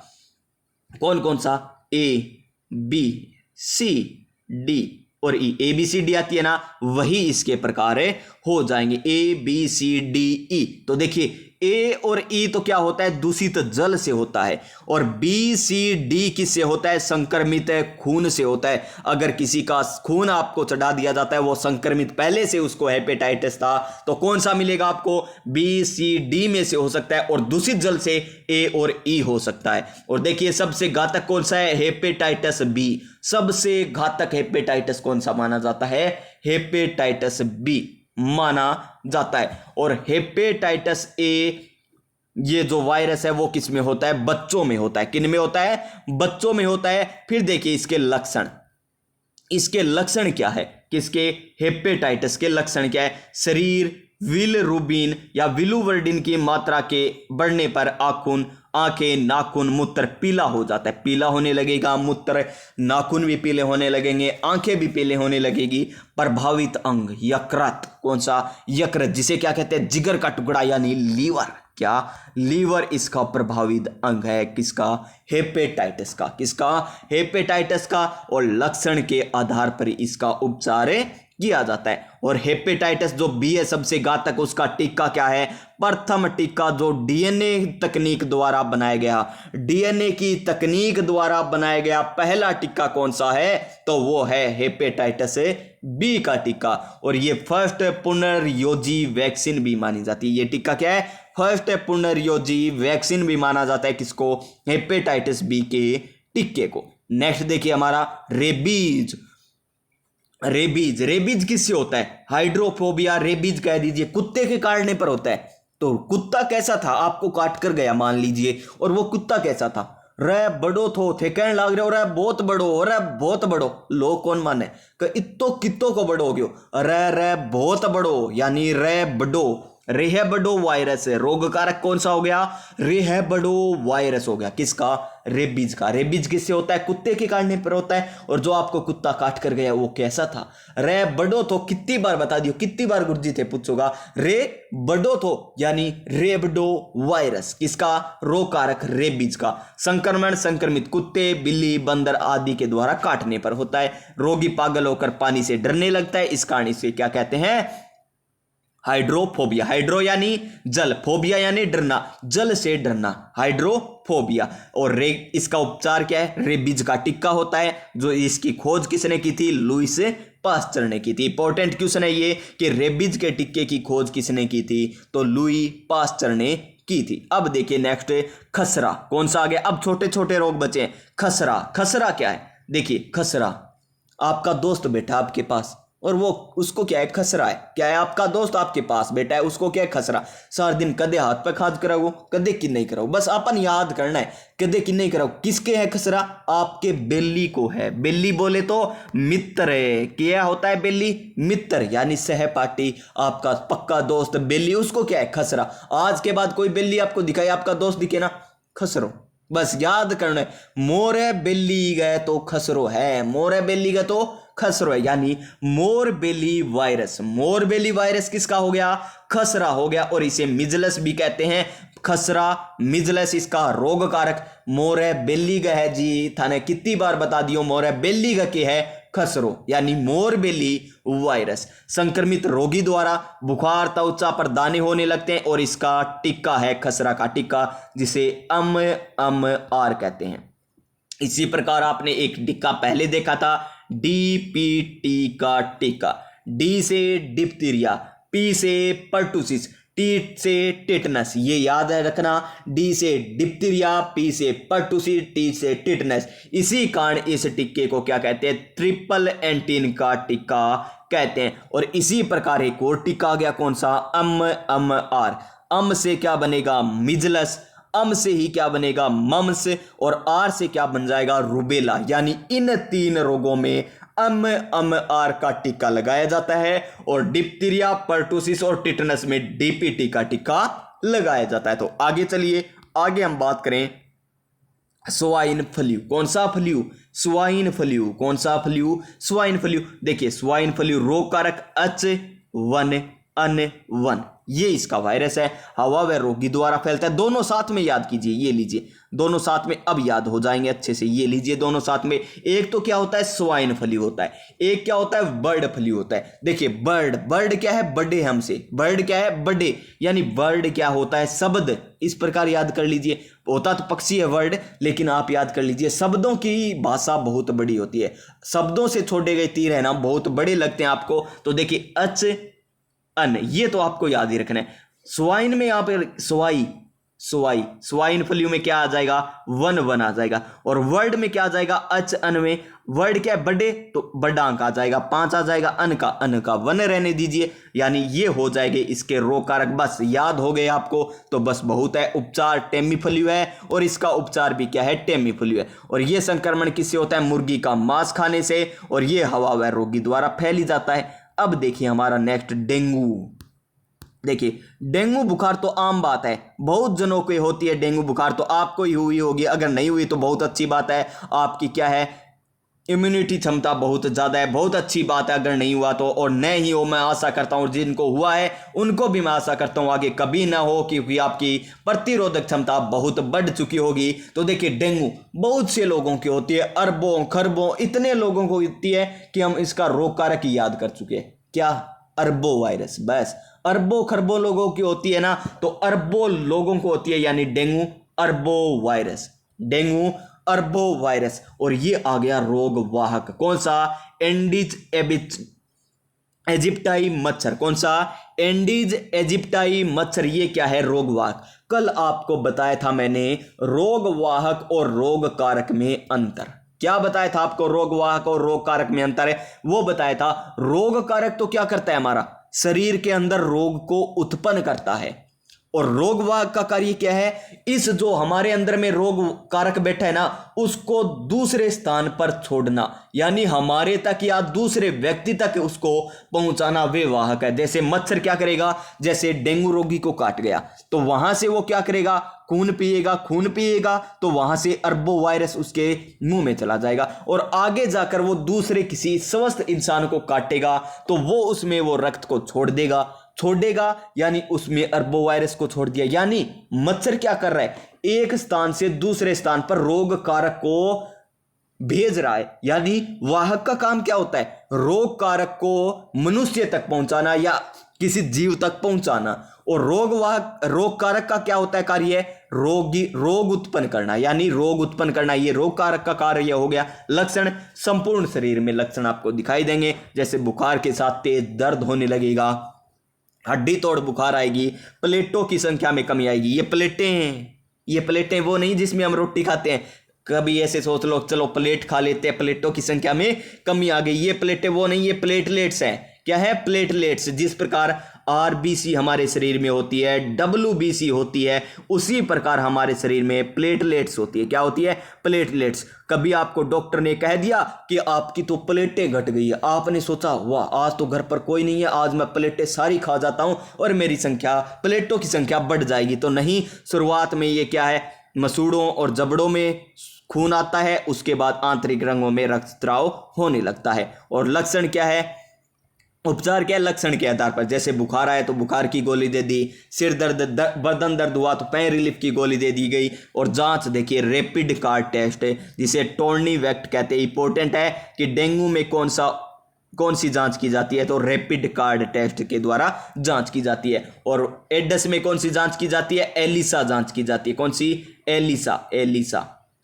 कौन कौन सा? ए बी सी डी और ई। ए बी सी डी आती है ना, वही इसके प्रकार हो जाएंगे। A B C D E. तो देखिए ए और ई तो क्या होता है? दूषित जल से होता है। और बी सी डी किससे होता है? संक्रमित खून से होता है। अगर किसी का खून आपको चढ़ा दिया जाता है, वो संक्रमित पहले से उसको हेपेटाइटिस था, तो कौन सा मिलेगा आपको? बी सी डी में से हो सकता है। और दूषित जल से ए और ई हो सकता है। और देखिए सबसे घातक कौन सा है? Hepatitis B. सबसे घातक हेपेटाइटिस कौन सा माना जाता है? हेपेटाइटिस बी माना जाता है। और हेपेटाइटिस ए, ये जो वायरस है वो किस में होता है? बच्चों में होता है। किन में होता है? बच्चों में होता है। फिर देखिए इसके लक्षण। इसके लक्षण क्या है? किसके? हेपेटाइटिस के लक्षण क्या है? शरीर बिलिरुबिन या बिलिरुबिन की मात्रा के बढ़ने पर आंखें, नाखून, मूत्र पीला हो जाता है। पीला होने लगेगा मूत्र, नाखून भी पीले होने लगेंगे, आंखें भी पीले होने लगेगी। प्रभावित अंग यकृत। कौन सा? यकृत, जिसे क्या कहते हैं? जिगर का टुकड़ा यानी लीवर। क्या, लीवर इसका प्रभावित अंग है, किसका, हेपेटाइटिस का, किसका, हेपेटाइटिस का। और लक्षण के आधार पर इसका उपचार किया जाता है। और हेपेटाइटिस जो बी है सबसे घातक, उसका टीका क्या है, प्रथम टीका जो डीएनए तकनीक द्वारा बनाया गया, डीएनए की तकनीक द्वारा बनाया गया पहला टीका कौन सा है, तो वो है हेपेटाइटिस बी का टीका। और ये फर्स्ट पुनर्योजी वैक्सीन भी मानी जाती है। ये टीका क्या है, फर्स्ट पुनर्योजी वैक्सीन भी माना जाता है, किसको, हेपेटाइटिस बी के टीके को। नेक्स्ट देखिए हमारा रेबीज। रेबीज, रेबीज किससे होता है, हाइड्रोफोबिया रेबीज कह दीजिए, कुत्ते के काटने पर होता है। तो कुत्ता कैसा था, आपको काट कर गया मान लीजिए, और वो कुत्ता कैसा था, रे बड़ो थो थे कहने लाग रहे हो, रे बहुत बड़ो, रे बहुत बड़ो, लोग कौन माने इतो कितो को बड़ो हो गयो, रे बहुत बड़ो यानी रे बड़ो, रेहेबडो वायरस है, रोग कारक कौन सा हो गया, रेहेबडो वायरस हो गया, किसका, रेबीज का। रेबीज किससे होता है, कुत्ते के काटने पर होता है। और जो आपको कुत्ता काट कर गया वो कैसा था, रे बड़ो तो, कितनी बार बता दियो, कितनी बार गुरुजी थे पूछोगा, रे बड़ो तो यानी रेबडो वायरस, किसका, रोग कारक रेबीज का। संक्रमण संक्रमित कुत्ते, बिल्ली, बंदर आदि के द्वारा काटने पर होता है। रोगी पागल होकर पानी से डरने लगता है, इस कारण इसे क्या कहते हैं, हाइड्रोफोबिया। हाइड्रो यानी जल, फोबिया यानी डरना, जल से डरना, हाइड्रोफोबिया। और इसका उपचार क्या है, रेबीज का टीका होता है। जो इसकी खोज किसने की थी, लुईस पास्चर ने की थी। इंपॉर्टेंट क्वेश्चन है ये कि रेबीज के टीके की खोज किसने की थी, तो लुई पास्चर ने की थी। अब देखिए नेक्स्ट, खसरा कौन सा आ गया, अब छोटे छोटे रोग बचे। खसरा, खसरा क्या है, देखिए खसरा, आपका दोस्त बैठा आपके पास और वो, उसको क्या है, खसरा है। क्या है, आपका दोस्त आपके पास बैठा है, उसको क्या है, खसरा। सारा दिन कदे हाथ पे खाद कराओ, कदे कि नहीं कराओ, बस अपन याद करना है, कदे कि नहीं कराओ। किसके है खसरा, आपके बेली को है। बेली बोले तो मित्र है, क्या होता है बेली, मित्र यानी सहपाठी, आपका पक्का दोस्त बेली, उसको क्या है, खसरा। आज के बाद कोई बेली आपको दिखाई, आपका दोस्त दिखे ना, खसरो, बस याद करना है। मोरे बेली गए तो खसरो है, मोरे बेली गए तो खसरो है, यानी मोरबेली वायरस। मोरबेली वायरस किसका हो गया, खसरा हो गया। और इसे मिजलस भी कहते हैं, खसरा मिजलस इसका रोग कारक मोरेबेलीग है जी। थाने कितनी बार बता दियो, मोरेबेलीग के है खसरो यानी मोरबेली वायरस। संक्रमित रोगी द्वारा बुखार त्वचा पर दाने होने लगते हैं और इसका टीका है खसरा का टीका, जिसे आर कहते हैं। इसी प्रकार आपने एक टीका पहले देखा था, डीपीटी का टीका। डी से डिप्थीरिया, पी से पर्टुसिस, टी से टेटनस, ये याद है रखना। डी से डिप्थीरिया, पी से पर्टुसिस, टी से टेटनस। इसी कारण इस टीके को क्या कहते हैं, ट्रिपल एंटीन का टीका कहते हैं। और इसी प्रकार एक और टीका आ गया, कौन सा, आर। अम से क्या बनेगा, मिजलस, अम से ही क्या बनेगा, मम्स, और आर से क्या बन जाएगा, रुबेला। यानी इन तीन रोगों में आर का टीका लगाया जाता है और डिप्थीरिया, पर्टुसिस और टिटनस में डीपीटी का टीका लगाया जाता है। तो आगे चलिए, आगे हम बात करें स्वाइन फ्लू। कौन सा फ्लू, स्वाइन फ्लू। कौन सा फ्लू, स्वाइन फ्लू। देखिए स्वाइन फ्लू रोग कारक H1N1, ये इसका वायरस है, हवा व रोगी द्वारा फैलता है। दोनों साथ में याद कीजिए, ये लीजिए दोनों साथ में, अब याद हो जाएंगे अच्छे से। ये लीजिए दोनों साथ में, एक तो क्या होता है, स्वाइन फ्लू होता है, एक क्या होता है, बर्ड फ्लू होता है। देखिए बर्ड, बर्ड क्या है, बड़े हमसे, बर्ड क्या है, बड़े, यानी बर्ड क्या होता है, शब्द। इस प्रकार याद कर लीजिए, होता तो पक्षी है वर्ड, लेकिन आप याद कर लीजिए शब्दों की भाषा बहुत बड़ी होती है। शब्दों से छोड़े गए तीर है ना, बहुत बड़े लगते हैं आपको। तो देखिए H1N, ये तो आपको याद ही रखना है। स्वाइन में यहाँ पे स्वाइन फ्लू में क्या आ जाएगा, 1 आ जाएगा। और वर्ड में क्या आ जाएगा, H1N में वर्ड क्या है, बड़े, तो बड़ा अंक आ जाएगा, 5 आ जाएगा, अन का 1 रहने दीजिए। यानी ये हो जाएंगे इसके रोग कारक। बस याद हो गए आपको तो बस बहुत है। उपचार टेमीफ्लू है और इसका उपचार भी क्या है, टेमीफ्लू है। और ये संक्रमण किससे होता है, मुर्गी का मांस खाने से, और ये हवा व रोगी द्वारा फैली जाता है। अब देखिए हमारा नेक्स्ट डेंगू। देखिए डेंगू बुखार तो आम बात है, बहुत जनों को होती है डेंगू बुखार, तो आपको ही हुई होगी, अगर नहीं हुई तो बहुत अच्छी बात है, आपकी क्या है, इम्यूनिटी क्षमता बहुत ज़्यादा है। बहुत अच्छी बात है, अगर नहीं हुआ तो, और न ही हो मैं आशा करता हूँ जिनको हुआ है उनको भी मैं आशा करता हूँ आगे कभी ना हो, क्योंकि आपकी प्रतिरोधक क्षमता बहुत बढ़ चुकी होगी। तो देखिए डेंगू बहुत से लोगों की होती है, अरबों खरबों इतने लोगों को होती है कि हम इसका रोग कारक ही याद कर चुके हैं, क्या? अरबो वायरस। बस अरबों खरबों लोगों की होती है ना, तो अरबों लोगों को होती है, यानी डेंगू अरबो वायरस, डेंगू अरबो वायरस। और ये आ गया रोग वाहक, कौन सा? एंडीज इजिप्टाई मच्छर। कौन सा? एंडीज इजिप्टाई मच्छर। ये क्या है? रोग वाहक। कल आपको बताया था मैंने रोग वाहक और रोग कारक में अंतर। क्या बताया था आपको? रोग वाहक और रोग कारक में अंतर है वो बताया था। रोग कारक तो क्या करता है? हमारा शरीर के अंदर रोग को उत्पन्न करता है, और रोग वाहक का कार्य क्या है? इस जो हमारे अंदर में रोग कारक बैठा है ना, उसको दूसरे स्थान पर छोड़ना, यानी हमारे तक या दूसरे व्यक्ति तक उसको पहुंचाना, वे वाहक है। जैसे मच्छर क्या करेगा? जैसे डेंगू रोगी को काट गया तो वहां से वो क्या करेगा? खून पिएगा, खून पिएगा तो वहां से अरबो वायरस उसके मुंह में चला जाएगा, और आगे जाकर वो दूसरे किसी स्वस्थ इंसान को काटेगा तो वो उसमें वो रक्त को छोड़ेगा, यानी उसमें अरबो वायरस को छोड़ दिया। यानी मच्छर क्या कर रहा है? एक स्थान से दूसरे स्थान पर रोग कारक को भेज रहा है। यानी वाहक का काम क्या होता है? रोग कारक को मनुष्य तक पहुंचाना या किसी जीव तक पहुंचाना। और रोग कारक का क्या होता है कार्य? रोग उत्पन्न करना, यानी रोग उत्पन्न करना, ये रोग कारक का कार्य हो गया। लक्षण संपूर्ण शरीर में लक्षण आपको दिखाई देंगे, जैसे बुखार के साथ तेज दर्द होने लगेगा, हड्डी तोड़ बुखार आएगी, प्लेटों की संख्या में कमी आएगी। ये प्लेटें वो नहीं जिसमें हम रोटी खाते हैं। कभी ऐसे सोच लो चलो प्लेट खा लेते हैं, प्लेटों की संख्या में कमी आ गई। ये प्लेटें वो नहीं, ये प्लेटलेट्स हैं। क्या है? प्लेटलेट्स। जिस प्रकार आरबीसी हमारे शरीर में होती है, डब्ल्यूबीसी होती है, उसी प्रकार हमारे शरीर में प्लेटलेट्स होती है। क्या होती है? प्लेटलेट्स। कभी आपको डॉक्टर ने कह दिया कि आपकी तो प्लेटें घट गई है, आपने सोचा वाह आज तो घर पर कोई नहीं है, आज मैं प्लेटें सारी खा जाता हूं और मेरी प्लेटों की संख्या बढ़ जाएगी। तो नहीं, शुरुआत में ये क्या है? मसूड़ों और जबड़ों में खून आता है, उसके बाद आंतरिक रंगों में रक्तस्राव होने लगता है। और लक्षण क्या है? उपचार क्या है? लक्षण के आधार पर। जैसे बुखार आया तो बुखार की गोली दे दी, सिर दर्द बदन दर्द हुआ तो पेन रिलीफ की गोली दे दी गई। और जांच देखिए रैपिड कार्ड टेस्ट है, जिसे टोर्निवैक्ट कहते हैं। इंपॉर्टेंट है कि डेंगू में कौन सी जांच की जाती है? तो रैपिड कार्ड टेस्ट के द्वारा जांच की जाती है। और एडस में कौन सी जांच की जाती है? एलिसा जांच की जाती है। कौन सी?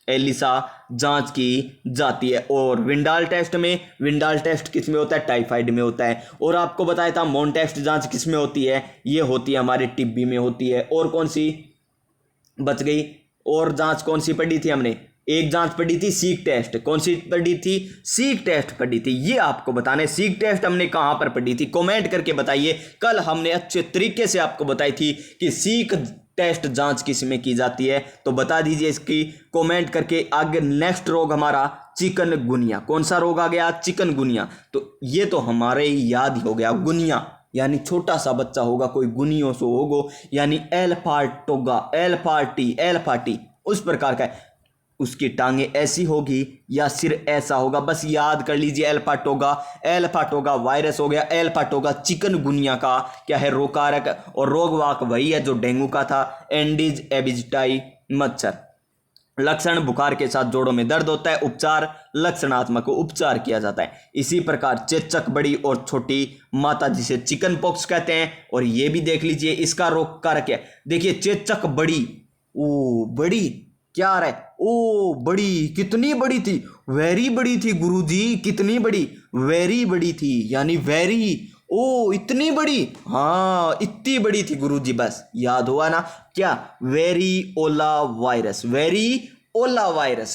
एलिसा जांच की जाती है। और विंडाल टेस्ट किस में होता है? टाइफाइड में होता है। और आपको बताया था मोन टेस्ट जांच किस में होती है? ये होती है हमारे टिब्बी में होती है। और कौन सी बच गई? और जांच कौन सी पढ़ी थी हमने? एक जांच पढ़ी थी सीक टेस्ट। कौन सी पढ़ी थी? सीक टेस्ट पढ़ी थी। ये आपको बताना है सीक टेस्ट हमने कहां पर पढ़ी थी, कमेंट करके बताइए। कल हमने अच्छे तरीके से आपको बताई थी कि सीक टेस्ट जांच किस में की जाती है, तो बता दीजिए इसकी कमेंट करके। आगे नेक्स्ट रोग हमारा चिकनगुनिया। कौन सा रोग आ गया? चिकनगुनिया। तो ये तो हमारे याद ही हो गया। गुनिया यानी छोटा सा बच्चा होगा, कोई गुनियों से होगो, यानी एल्फाटी उस प्रकार का है। उसकी टांगे ऐसी होगी या सिर ऐसा होगा, बस याद कर लीजिए। एल्फाटोगा वायरस हो गया। एल्फाटोगा चिकनगुनिया का क्या है? रोग कारक। और रोगवाहक वही है जो डेंगू का था, एंडीज एबिजिटाई मच्छर। लक्षण बुखार के साथ जोड़ों में दर्द होता है। उपचार लक्षणात्मक उपचार किया जाता है। इसी प्रकार चेचक बड़ी और छोटी माता, जिसे चिकन पॉक्स कहते हैं। और ये भी देख लीजिए इसका रोग कारक है। देखिए चेचक बड़ी, ओ बड़ी क्या आ रहा है? ओ बड़ी, कितनी बड़ी थी? वेरी बड़ी थी गुरुजी। कितनी बड़ी? वेरी बड़ी थी, यानी वेरी, ओ इतनी बड़ी, हाँ इतनी बड़ी थी गुरुजी। बस याद हुआ ना? क्या? वेरी ओला वायरस।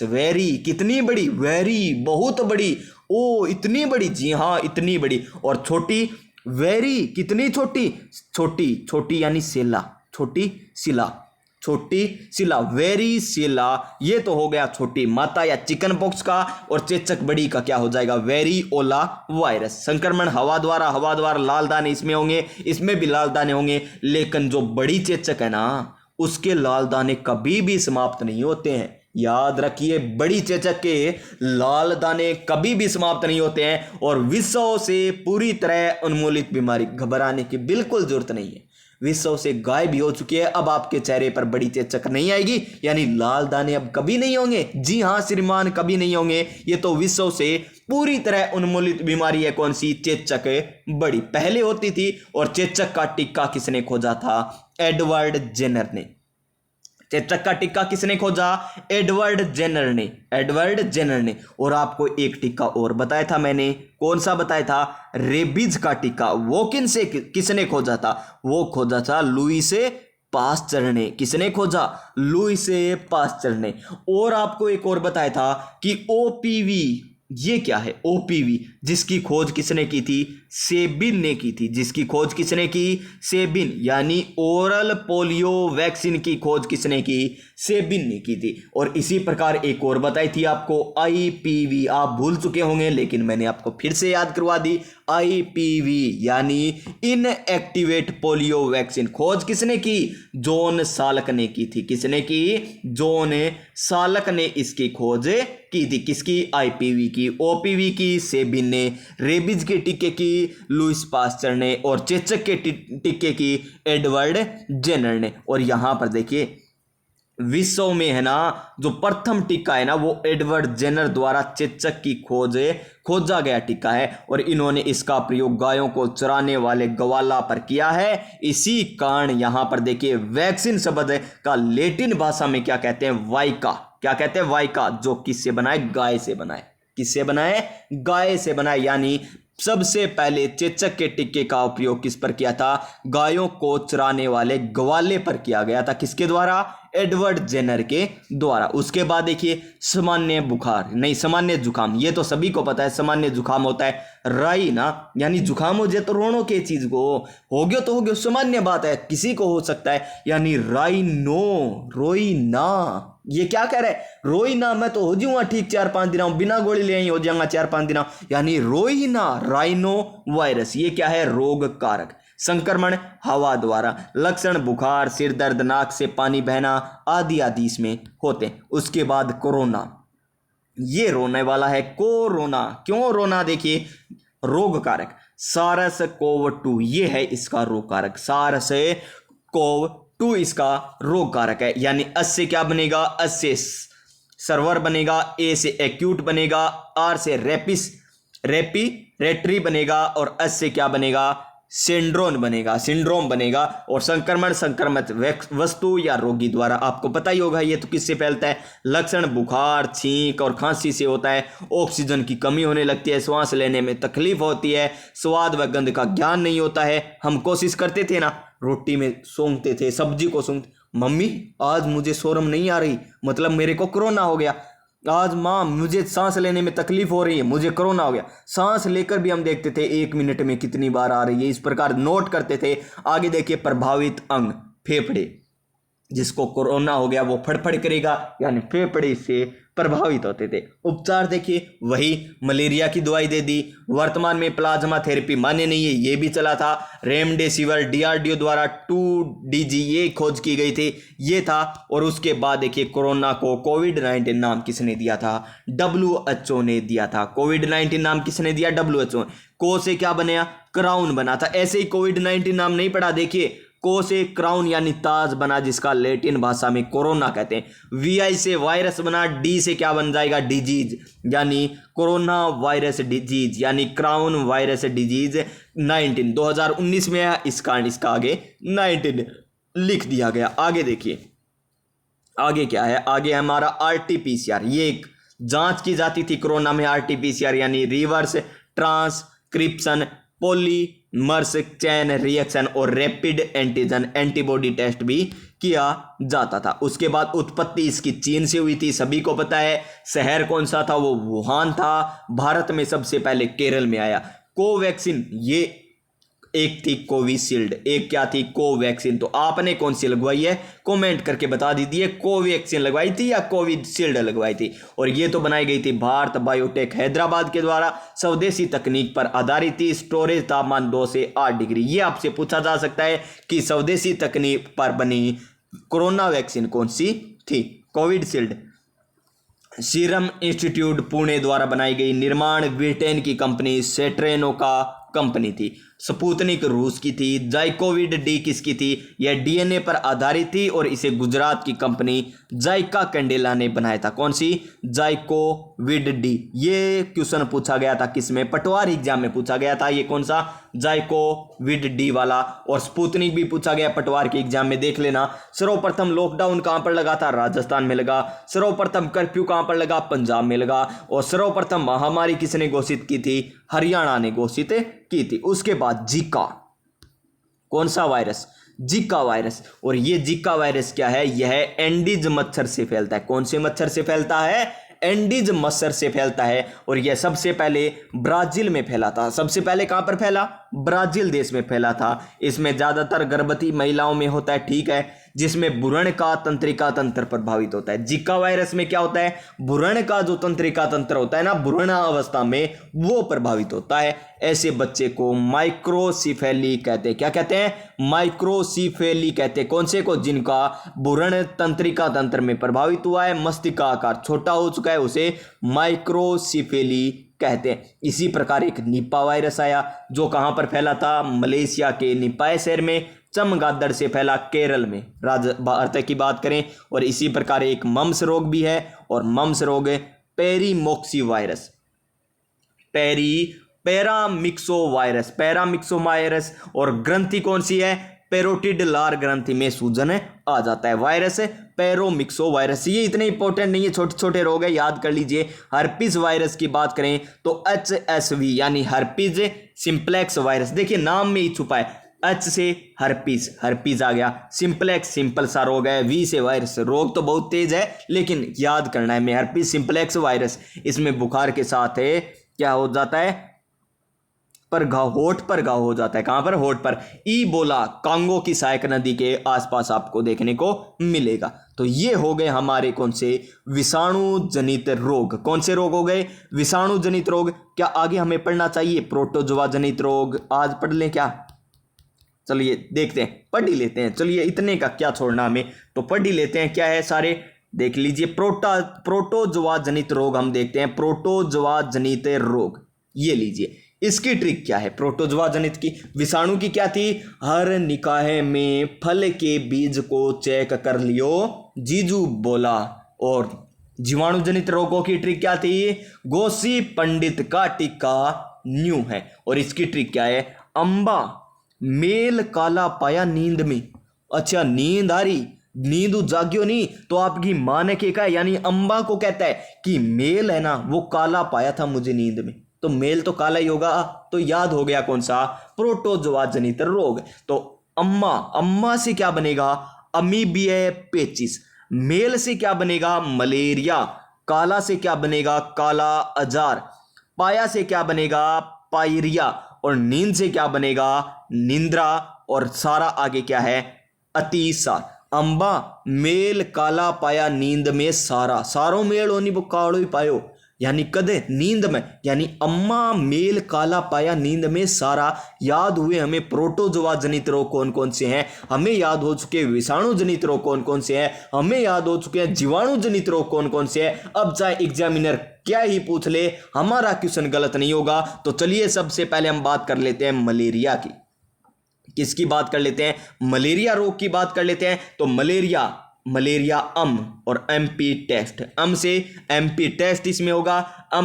वेरी कितनी बड़ी? वेरी बहुत बड़ी। ओ इतनी बड़ी, जी हाँ इतनी बड़ी। और छोटी? वेरी कितनी छोटी? छोटी यानी सेला, छोटी सिला, वेरी सिला। ये तो हो गया छोटी माता या चिकन पॉक्स का। और चेचक बड़ी का क्या हो जाएगा? वेरी ओला वायरस। संक्रमण हवा द्वारा लाल दाने इसमें होंगे, इसमें भी लाल दाने होंगे। लेकिन जो बड़ी चेचक है ना, उसके लाल दाने कभी भी समाप्त नहीं होते हैं। याद रखिए, बड़ी चेचक के लाल दाने कभी भी समाप्त नहीं होते हैं और विषों से पूरी तरह उन्मूलित बीमारी, घबराने की बिल्कुल जरूरत नहीं है। विषों से गायब भी हो चुकी है, अब आपके चेहरे पर बड़ी चेचक नहीं आएगी, यानी लाल दाने अब कभी नहीं होंगे। जी हाँ श्रीमान, कभी नहीं होंगे। ये तो विषों से पूरी तरह उन्मूलित बीमारी है। कौन सी? चेचक बड़ी। पहले होती थी। और चेचक का टीका किसने खोजा था? एडवर्ड जेनर ने। चेचक का टीका किसने खोजा? एडवर्ड जेनर ने। एडवर्ड जेनर ने। और आपको एक टीका और बताया था मैंने, कौन सा बताया था? रेबीज का टीका। वो किसने खोजा था? वो खोजा था लुईस पास्चर ने। किसने खोजा? लुईस पास्चर ने। और आपको एक और बताया था कि ओपीवी, ये क्या है? ओपीवी, जिसकी खोज किसने की थी? सेबिन ने की थी। जिसकी खोज किसने की? सेबिन। यानी ओरल पोलियो वैक्सीन की खोज किसने की? सेबिन ने की थी। और इसी प्रकार एक और बताई थी आपको, आईपीवी। आप भूल चुके होंगे लेकिन मैंने आपको फिर से याद करवा दी। आईपीवी यानी इनएक्टिवेट पोलियो वैक्सीन, खोज किसने की? जॉन साल्क ने की थी। किसने की? जॉन साल्क ने इसकी खोज की थी। किसकी? आईपीवी की। ओपीवी की सेबिन ने। रेबीज के टीके की लुईस पास्चर ने। और चेचक के टीके की एडवर्ड जेनर ने। और यहां पर देखिए, विश्व में है ना जो प्रथम टीका है ना, वो एडवर्ड जेनर द्वारा चेचक की खोजा गया टीका है। और इन्होंने इसका प्रयोग गायों को चराने वाले गवाला पर किया है। इसी कारण यहां पर देखिए, वैक्सीन शब्द का लेटिन भाषा में क्या कहते हैं? वाइका। क्या कहते हैं? वाइका। जो किससे बनाए? गाय से बनाए। किससे बनाए? गाय से बनाए। यानी सबसे पहले चेचक के टीके का उपयोग किस पर किया था? गायों को चराने वाले ग्वाले पर किया गया था। किसके द्वारा? एडवर्ड जेनर के द्वारा। उसके बाद देखिए, सामान्य बुखार नहीं, सामान्य जुकाम, ये तो सभी को पता है। सामान्य जुकाम होता है राई ना, यानी जुकाम हो जाए तो रोनो के चीज को हो गयो तो हो गयो, सामान्य बात है, किसी को हो सकता है। यानी राइनो, रोई ना। ये क्या कह रहा है? रोई ना, मैं तो हो जाऊंगा ठीक 4-5 दिन, बिना गोली ले ही हो जाऊंगा 4-5 दिन। यानी रोई ना, राइनो वायरस। ये क्या है? रोग कारक। संक्रमण हवा द्वारा। लक्षण बुखार, सिर दर्द, नाक से पानी बहना आदि आदि इसमें होते हैं। उसके बाद कोरोना, ये रोने वाला है। कोरोना, क्यों रोना? देखिए, रोग कारक। सारस कोव 2 ये है इसका रोग कारक। सारस कोव 2 इसका रोग कारक है। यानी अस से क्या बनेगा? अस से सर्वर बनेगा, ए से एक्यूट बनेगा, आर से रेपिरेटरी बनेगा, और एस से क्या बनेगा? सिंड्रोम बनेगा। और संक्रमण संक्रमित वस्तु या रोगी द्वारा। आपको पता ही होगा ये तो किससे फैलता है? लक्षण बुखार, छींक और खांसी से होता है। ऑक्सीजन की कमी होने लगती है, श्वास लेने में तकलीफ होती है, स्वाद व गंध का ज्ञान नहीं होता है। हम कोशिश करते थे ना, रोटी में सूंघते थे, सब्जी को सूंघते, मम्मी आज मुझे शर्म नहीं आ रही, मतलब मेरे को कोरोना हो गया। आज माँ मुझे सांस लेने में तकलीफ हो रही है, मुझे कोरोना हो गया। सांस लेकर भी हम देखते थे 1 मिनट में कितनी बार आ रही है, इस प्रकार नोट करते थे। आगे देखिए, प्रभावित अंग फेफड़े, जिसको कोरोना हो गया वो फड़फड़ करेगा, यानी फेफड़े से प्रभावित होते थे। उपचार देखिए, वही मलेरिया की दवाई दे दी। वर्तमान में प्लाज्मा थेरेपी मान्य नहीं है, ये भी चला था। रेमडेसिविर डीआरडीओ द्वारा 2DG ये खोज की गई थी, ये था। और उसके बाद देखिए, कोरोना को कोविड-19 नाम किसने दिया था? WHO ने दिया था। कोविड-19 नाम किसने दिया? WHO। को से क्या बना? क्राउन बना था। ऐसे ही कोविड-19 नाम नहीं पड़ा, देखिए, को से क्राउन यानी ताज बना, जिसका लैटिन भाषा में कोरोना कहते हैं। VI से वायरस बना, D से क्या बन जाएगा? डिजीज, यानी कोरोना वायरस डिजीज, यानी क्राउन वायरस डिजीज 19 2019 में है, इस कारण इसका आगे 19 लिख दिया गया। आगे देखिए, आगे क्या है? आगे हमारा RT-PCR, ये एक जांच की जाती थी कोरोना में। RT-PCR यानी reverse transcription polymers chain reaction और रैपिड एंटीजन एंटीबॉडी टेस्ट भी किया जाता था। उसके बाद उत्पत्ति इसकी चीन से हुई थी, सभी को पता है। शहर कौन सा था? वो वुहान था। भारत में सबसे पहले केरल में आया। कोवैक्सीन, ये एक थी कोविशील्ड, एक क्या थी? कोवैक्सीन। तो आपने कौन सी लगवाई है? कमेंट करके बता दीजिए, कोवैक्सीन लगवाई थी या कोविशील्ड लगवाई थी। और ये तो बनाई गई थी भारत बायोटेक हैदराबाद के द्वारा, स्वदेशी तकनीक पर आधारित थी। स्टोरेज तापमान 2 से 8 डिग्री। ये आपसे पूछा जा सकता है कि स्वदेशी तकनीक पर बनी कोरोना वैक्सीन कौन सी थी? कोविशील्ड। सीरम इंस्टीट्यूट पुणे द्वारा बनाई गई, निर्माण ब्रिटेन की कंपनी सेट्रेनो का कंपनी थी। स्पुतनिक रूस की थी। जाइकोविड डी किसकी थी? यह डीएनए पर आधारित थी और इसे गुजरात की कंपनी जाइका कैंडेला ने बनाया था। कौन सी? ZyCoV D. ये क्वेश्चन पूछा गया था किसमें? पटवार एग्जाम में पूछा गया था। ये कौन सा? जाइकोविड डी वाला। और स्पुतनिक भी पूछा गया पटवार के एग्जाम में, देख लेना। सर्वप्रथम लॉकडाउन कहां पर लगा था? राजस्थान में लगा। सर्वप्रथम कर्फ्यू कहां पर लगा? पंजाब में लगा। और सर्वप्रथम महामारी किसने घोषित की थी? हरियाणा ने घोषित की थी। उसके बाद जीका। कौन सा वायरस? Zika virus. और ये जीका वायरस क्या है? यह एंडीज मच्छर से फैलता है। कौन से मच्छर से फैलता है? एंडीज मच्छर से फैलता है। और यह सबसे पहले ब्राजील में फैला था। सबसे पहले कहां पर फैला? ब्राजील देश में फैला था। इसमें ज्यादातर गर्भवती महिलाओं में होता है, ठीक है, जिसमें भ्रूण का तंत्रिका तंत्र प्रभावित होता है। जीका वायरस में क्या होता है? भ्रूण का जो तंत्रिका तंत्र होता है ना, भ्रूण अवस्था में, वो प्रभावित होता है। ऐसे बच्चे को माइक्रोसिफेली कहते हैं। क्या कहते हैं? माइक्रोसिफेली कहते हैं। कौन से को? जिनका भ्रूण तंत्रिका तंत्र में प्रभावित हुआ है, मस्तिष्क का आकार छोटा हो चुका है, उसे माइक्रोसिफेली कहते हैं। इसी प्रकार एक निपा वायरस आया, जो कहां पर फैला था? मलेशिया के निपाय शहर में। चमगादड़ से फैला केरल में, भारत की बात करें। और इसी प्रकार एक मम्स रोग भी है, और मम्स रोग पेरीमोक्सी वायरस, पैरामिक्सो वायरस। और ग्रंथि कौन सी है? पेरोटिड लार ग्रंथि में सूजन आ जाता है। Virus paramyxo virus. ये इतने इंपॉर्टेंट नहीं है, छोटे छोटे रोग है, याद कर लीजिए। हर्पिस वायरस की बात करें तो HSV यानी हर्पिस सिंप्लेक्स वायरस। देखिए नाम में ही छुपा है, H से हर्पिस आ गया। सिंप्लेक्स सिंपल सा रोग है, V से वायरस। रोग तो बहुत तेज है, लेकिन याद करना है। में हर्पिस सिंप्लेक्स वायरस, इसमें बुखार के साथ है क्या हो जाता है? पर घाव, होठ पर घाव हो जाता है। कहां पर? होठ पर। ईबोला कांगो की सहायक नदी के आसपास आपको देखने को मिलेगा। तो ये हो गए हमारे कौन से? विषाणु जनित रोग। कौन से रोग हो गए? विषाणु जनित रोग। क्या आगे हमें पढ़ना चाहिए प्रोटोजोआ जनित रोग? आज पढ़ लें क्या? चलिए देखते हैं, पढ़ ही लेते हैं। चलिए इतने का क्या छोड़ना हमें, तो पढ़ ही लेते हैं। क्या है सारे देख लीजिए। प्रोटोजोआ जनित रोग हम देखते हैं। प्रोटोजोआ जनित रोग ये लीजिए, इसकी ट्रिक क्या है? प्रोटोजोआ जनित की, विषाणु की क्या थी? हर निकाय में फल के बीज को चेक कर लियो, जीजू बोला। और जीवाणु जनित रोगों की ट्रिक क्या थी? गोसी पंडित का टीका न्यू है। और इसकी ट्रिक क्या है? अंबा मेल काला पाया नींद में। अच्छा, नींद आ रही, नींद जाग्यो नहीं तो आपकी मां ने क्या कहा? यानी अंबा को कहता है कि मेल है ना, वो काला पाया था मुझे नींद में। तो मेल तो काला ही होगा। तो याद हो गया कौन सा? प्रोटोजोआ जनित रोग। तो अम्मा से क्या बनेगा? अमीबिया पेचिस। मेल से क्या बनेगा? मलेरिया। काला से क्या बनेगा? काला अजार। पाया से क्या बनेगा? पायरिया। और नींद से क्या बनेगा? निंद्रा। और सारा आगे क्या है? अतिसार। अंबा मेल काला पाया नींद में सारा, सारो मेल होनी वो कालो ही पायो, यानी कदे नींद में, यानी अम्मा मेल काला पाया नींद में सारा। याद हुए हमें प्रोटोजोआ जनित रोग कौन कौन से हैं, हमें याद हो चुके विषाणु जनित रोग कौन कौन से हैं, हमें याद हो चुके हैं जीवाणु जनित रोग कौन कौन से हैं। अब चाहे एग्जामिनर क्या ही पूछ ले, हमारा क्वेश्चन गलत नहीं होगा। तो चलिए सबसे पहले हम बात कर लेते हैं मलेरिया की। किसकी बात कर लेते हैं? मलेरिया रोग की बात कर लेते हैं। तो मलेरिया और एमपी टेस्ट, से एमपी टेस्ट इसमें होगा।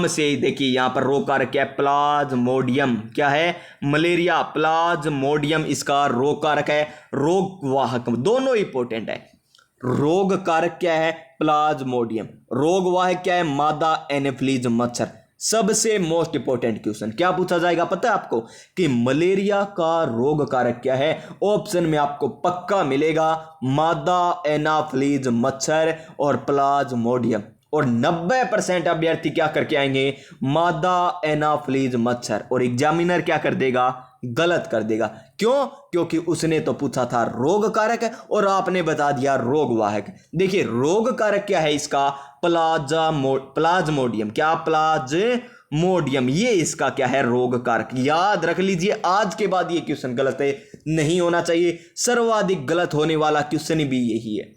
से देखिए यहां पर रोग कारक है प्लाज्मोडियम। क्या है? मलेरिया प्लाज्मोडियम इसका रोग कारक है। रोग वाहक दोनों इंपॉर्टेंट है। रोग कारक क्या है? प्लाज्मोडियम। रोग वाहक क्या है? मादा एनोफिलीज मच्छर। सबसे मोस्ट इंपॉर्टेंट क्वेश्चन क्या पूछा जाएगा पता है आपको? कि मलेरिया का रोग कारक क्या है? ऑप्शन में आपको पक्का मिलेगा मादा एनाफिलीज मच्छर और प्लाज्मोडियम। और 90% अभ्यर्थी क्या करके आएंगे? मादा एनाफिलीज मच्छर। और एग्जामिनर क्या कर देगा? गलत कर देगा। क्यों? क्योंकि उसने तो पूछा था रोग कारक और आपने बता दिया रोग वाहक। देखिए रोग कारक क्या है इसका? प्लाज्मोडियम। क्या? प्लाज्मोडियम। ये इसका क्या है? रोग कारक। याद रख लीजिए, आज के बाद ये क्वेश्चन गलत है नहीं होना चाहिए। सर्वाधिक गलत होने वाला क्वेश्चन भी यही है।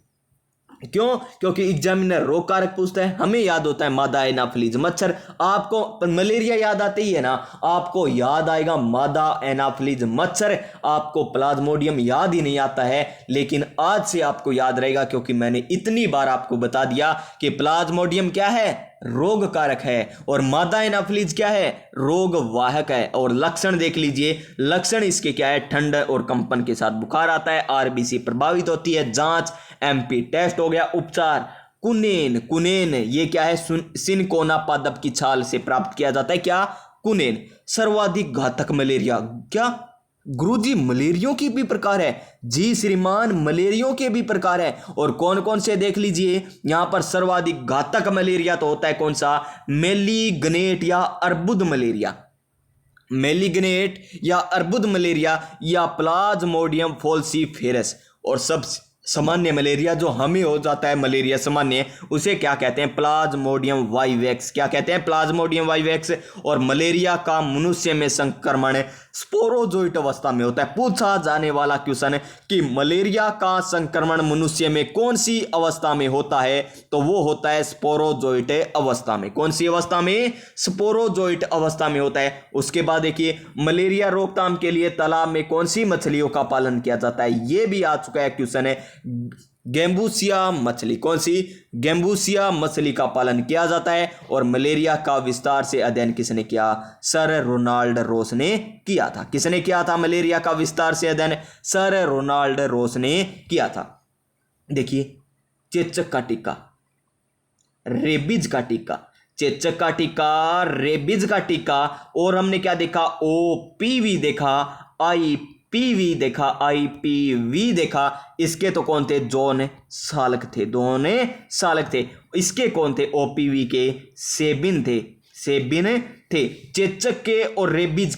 क्यों? क्योंकि एग्जामिनर रोग कारक पूछता है, हमें याद होता है मादा एनाफिलीज मच्छर, आपको मलेरिया याद आते ही है ना, आपको याद आएगा मादा एनाफिलीज मच्छर, आपको प्लाज्मोडियम याद ही नहीं आता है। लेकिन आज से आपको याद रहेगा, क्योंकि मैंने इतनी बार आपको बता दिया कि प्लाज्मोडियम क्या है, रोग कारक है, और मादा एनाफिलीज क्या है, रोग वाहक है। और लक्षण देख लीजिए, लक्षण इसके क्या है, ठंड और कंपन के साथ बुखार आता है, आरबीसी प्रभावित होती है, जांच एमपी टेस्ट हो गया। उपचार कुनेन, कुनेन ये क्या है, सिनकोना पादप की छाल से प्राप्त किया जाता है, क्या, कुनेन। सर्वाधिक घातक मलेरिया, क्या गुरुजी मलेरियों की भी प्रकार है? जी श्रीमान, मलेरियों के भी प्रकार है। और कौन कौन से देख लीजिए, यहां पर सर्वाधिक घातक मलेरिया तो होता है कौन सा, मेलीग्नेट या अर्बुद मलेरिया, मेलीग्नेट या अर्बुद मलेरिया या प्लाज्मोडियम फॉल्सीफेरस। और सब सामान्य मलेरिया जो हमें हो जाता है, मलेरिया सामान्य, उसे क्या कहते हैं, प्लाज्मोडियम वाइवेक्स। क्या कहते हैं, प्लाज्मोडियम वाइवेक्स। और मलेरिया का मनुष्य में संक्रमण स्पोरोजोइट अवस्था में होता है। पूछा जाने वाला क्वेश्चन कि मलेरिया का संक्रमण मनुष्य में कौन सी अवस्था में होता है, तो वो होता है स्पोरोजोइट अवस्था में। कौन सी अवस्था में, स्पोरोजोइट अवस्था में होता है। उसके बाद देखिए, मलेरिया रोकथाम के लिए तालाब में कौन सी मछलियों का पालन किया जाता है, ये भी आ चुका है क्वेश्चन है। गेम्बूसिया मछली, कौन सी, गेम्बूसिया मछली का पालन किया जाता है। और मलेरिया का विस्तार से अध्ययन किसने किया, सर रोनाल्ड रोस ने किया था। किसने किया था मलेरिया का विस्तार से अध्ययन, सर रोनाल्ड रोस ने किया था। देखिए, चेचक का टीका, रेबीज का टीका, चेचक का टीका, रेबीज का टीका, और हमने क्या देखा, ओपीवी देखा, आईपीवी देखा, आईपीवी देखा। इसके तो कौन थे, जॉन साल्क थे, दोनों साल्क थे। इसके कौन थे, ओपीवी के सेबिन थे, सेबिन थे। चेचक के और रेबीज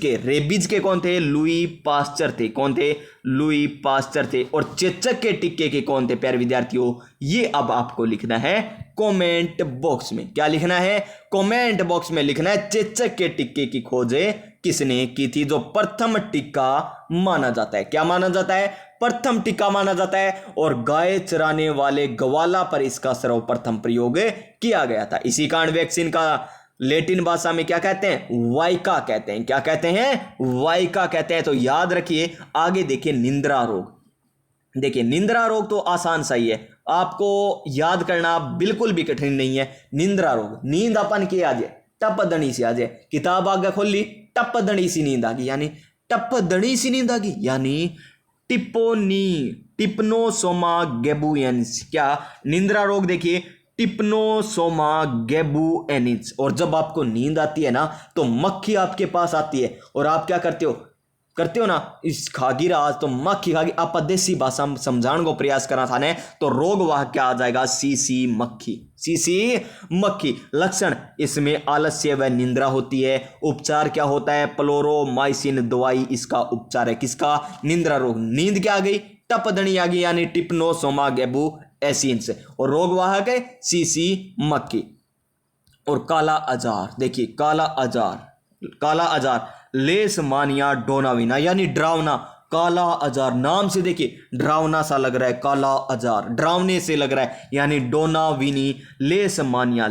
के कौन थे, लुई पास्चर थे। कौन थे, लुई पास्चर थे। और चेचक के टिक्के के कौन थे प्यारे विद्यार्थियों, ये अब आपको लिखना है कमेंट बॉक्स में। क्या लिखना है, कमेंट बॉक्स में लिखना है, चेचक के टिक्के की खोज किसने की थी, जो प्रथम टीका माना जाता है। क्या माना जाता है, प्रथम टीका माना जाता है। और गाय चराने वाले गवाला पर इसका सर्वप्रथम प्रयोग किया गया था। इसी कारण वैक्सीन का लैटिन भाषा में क्या कहते हैं, वाइका कहते हैं। क्या कहते हैं, वाइका कहते हैं। तो याद रखिए। आगे देखिए, निंद्रा रोग। देखिए, निंद्रा रोग तो आसान सा ही है, आपको याद करना बिल्कुल भी कठिन नहीं है। निंद्रा रोग, नींद अपन की आ जाए, टप दणी सी आ जाए, किताब आगे खोल ली, टप दणी सी नींद आ गई, यानी टप दणी सी नींद आ गई, यानी टिप्नोसोमा गेबुएनिस। क्या, निंद्रा रोग देखिए, टिप्नोसोमा गेबुएनिस। और जब आपको नींद आती है ना, तो मक्खी आपके पास आती है, और आप क्या करते हो ना, इस खागी आज तो मक्खी खागी। आप देसी भाषा में समझाने को प्रयास करना था ने, तो रोग वाह क्या आ जाएगा, सीसी मक्खी, सीसी मक्खी। लक्षण, इसमें आलस्य व निंद्रा होती है। उपचार क्या होता है, प्लोरोमाइसिन दवाई इसका उपचार है। किसका, निंद्रा रोग। नींद क्या आ गई, टपदनी आ गई, यानी टिप्नोसोमा गेबुएनिस। और रोग वाहक है सीसी मक्खी। और काला अजार, देखिए काला अजार लेशमानिया डोनाविना, यानी डरावना। काला अजार, नाम से देखिए डरावना सा लग रहा है, काला अजार डरावने से लग रहा है, यानी डोनाविनी। लेशमानिया,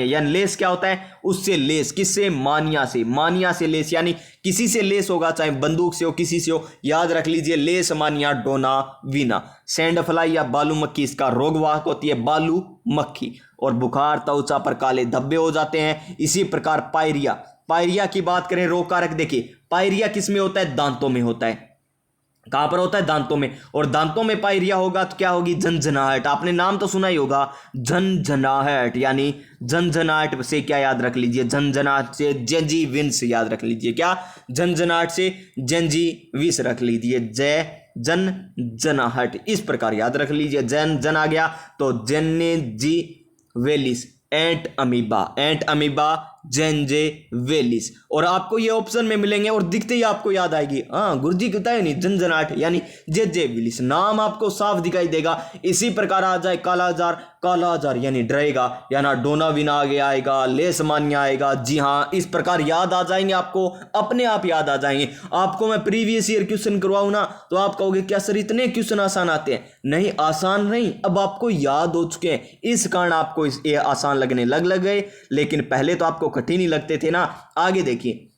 यानी लेस क्या होता है, उससे लेस, किससे, मानिया से लेस, यानी किसी से लेस होगा, चाहे बंदूक से हो, किसी से हो, याद रख लीजिए, लेशमानिया डोनाविना। सैंड फ्लाई या बालू मक्खी इसका रोगवाहक होती है, बालू मक्खी। और बुखार, त्वचा पर काले धब्बे हो जाते हैं। इसी प्रकार पायरिया की बात करें, रोग कारक देखिए, पायरिया किस में होता है, दांतों में होता है। कहां पर होता है, दांतों में। और दांतों में पायरिया होगा तो क्या होगी, झंझनाहट। आपने नाम तो सुना ही होगा, झंझनाहट, यानी झंझनाहट से क्या याद रख लीजिए, झंझनाहट से जेंजीविन्स याद रख लीजिए। क्या, झंझनाहट से जेंजीविस रख लीजिए, झंझनाहट इस प्रकार याद रख लीजिए। जन आ गया तो जेनेजीवेलिस। एंट अमीबा जेंजेवेलिस। और आपको ये ऑप्शन में मिलेंगे और दिखते ही आपको याद आएगी, हाँ गुरुजी कहता है नहीं, झंझनाट यानी जेंजेवेलिस, नाम आपको साफ दिखाई देगा। इसी प्रकार आ जाए कालाजार, कालाजार यानी डरेगा, या ना डोनाविना आगे आएगा, लेसमानिया आएगा। जी हाँ, इस प्रकार याद आ जाएंगे, आपको अपने आप याद आ जाएंगे। आपको मैं प्रीवियस ईयर क्वेश्चन करवाऊं ना तो आप कहोगे क्या सर इतने क्वेश्चन आसान आते हैं? नहीं, आसान नहीं, अब आपको याद हो चुके हैं, इस कारण आपको ये आसान लगने लग गए, लेकिन पहले तो आपको कठिन ही लगते थे ना। आगे देखिए,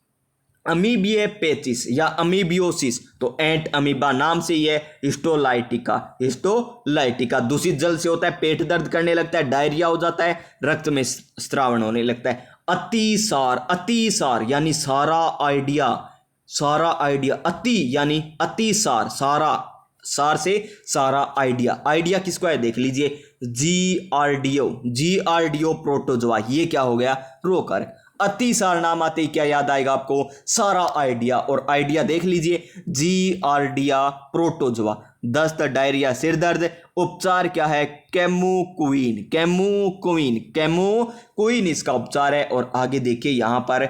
अमीबिये पेचिस या अमीबियोसिस, तो एंट अमीबा नाम से ही है। हिस्टोलाइटिका, हिस्टोलाइटिका दूषित जल से होता है, पेट दर्द करने लगता है, डायरिया हो जाता है, रक्त में स्रावन होने लगता है। अतिसार, अतिसार यानी सारा आइडिया, सारा आइडिया, अति यानी अतिसार, सारा, सार से सारा आइडिया, आइडिया किसको है देख लीजिए, जीआरडीओ, जीआरडीओ प्रोटोजोआ, ये क्या हो गया, रोकर। अतिसार नाम आते ही क्या याद आएगा आपको, सारा आइडिया, और आइडिया देख लीजिए जीआरडिया प्रोटोजोआ। दस्त, डायरिया, सिर दर्द, उपचार क्या है, केमोक्विन, केमोक्विन, केमोक्विन इसका उपचार है। और आगे देखिए यहां पर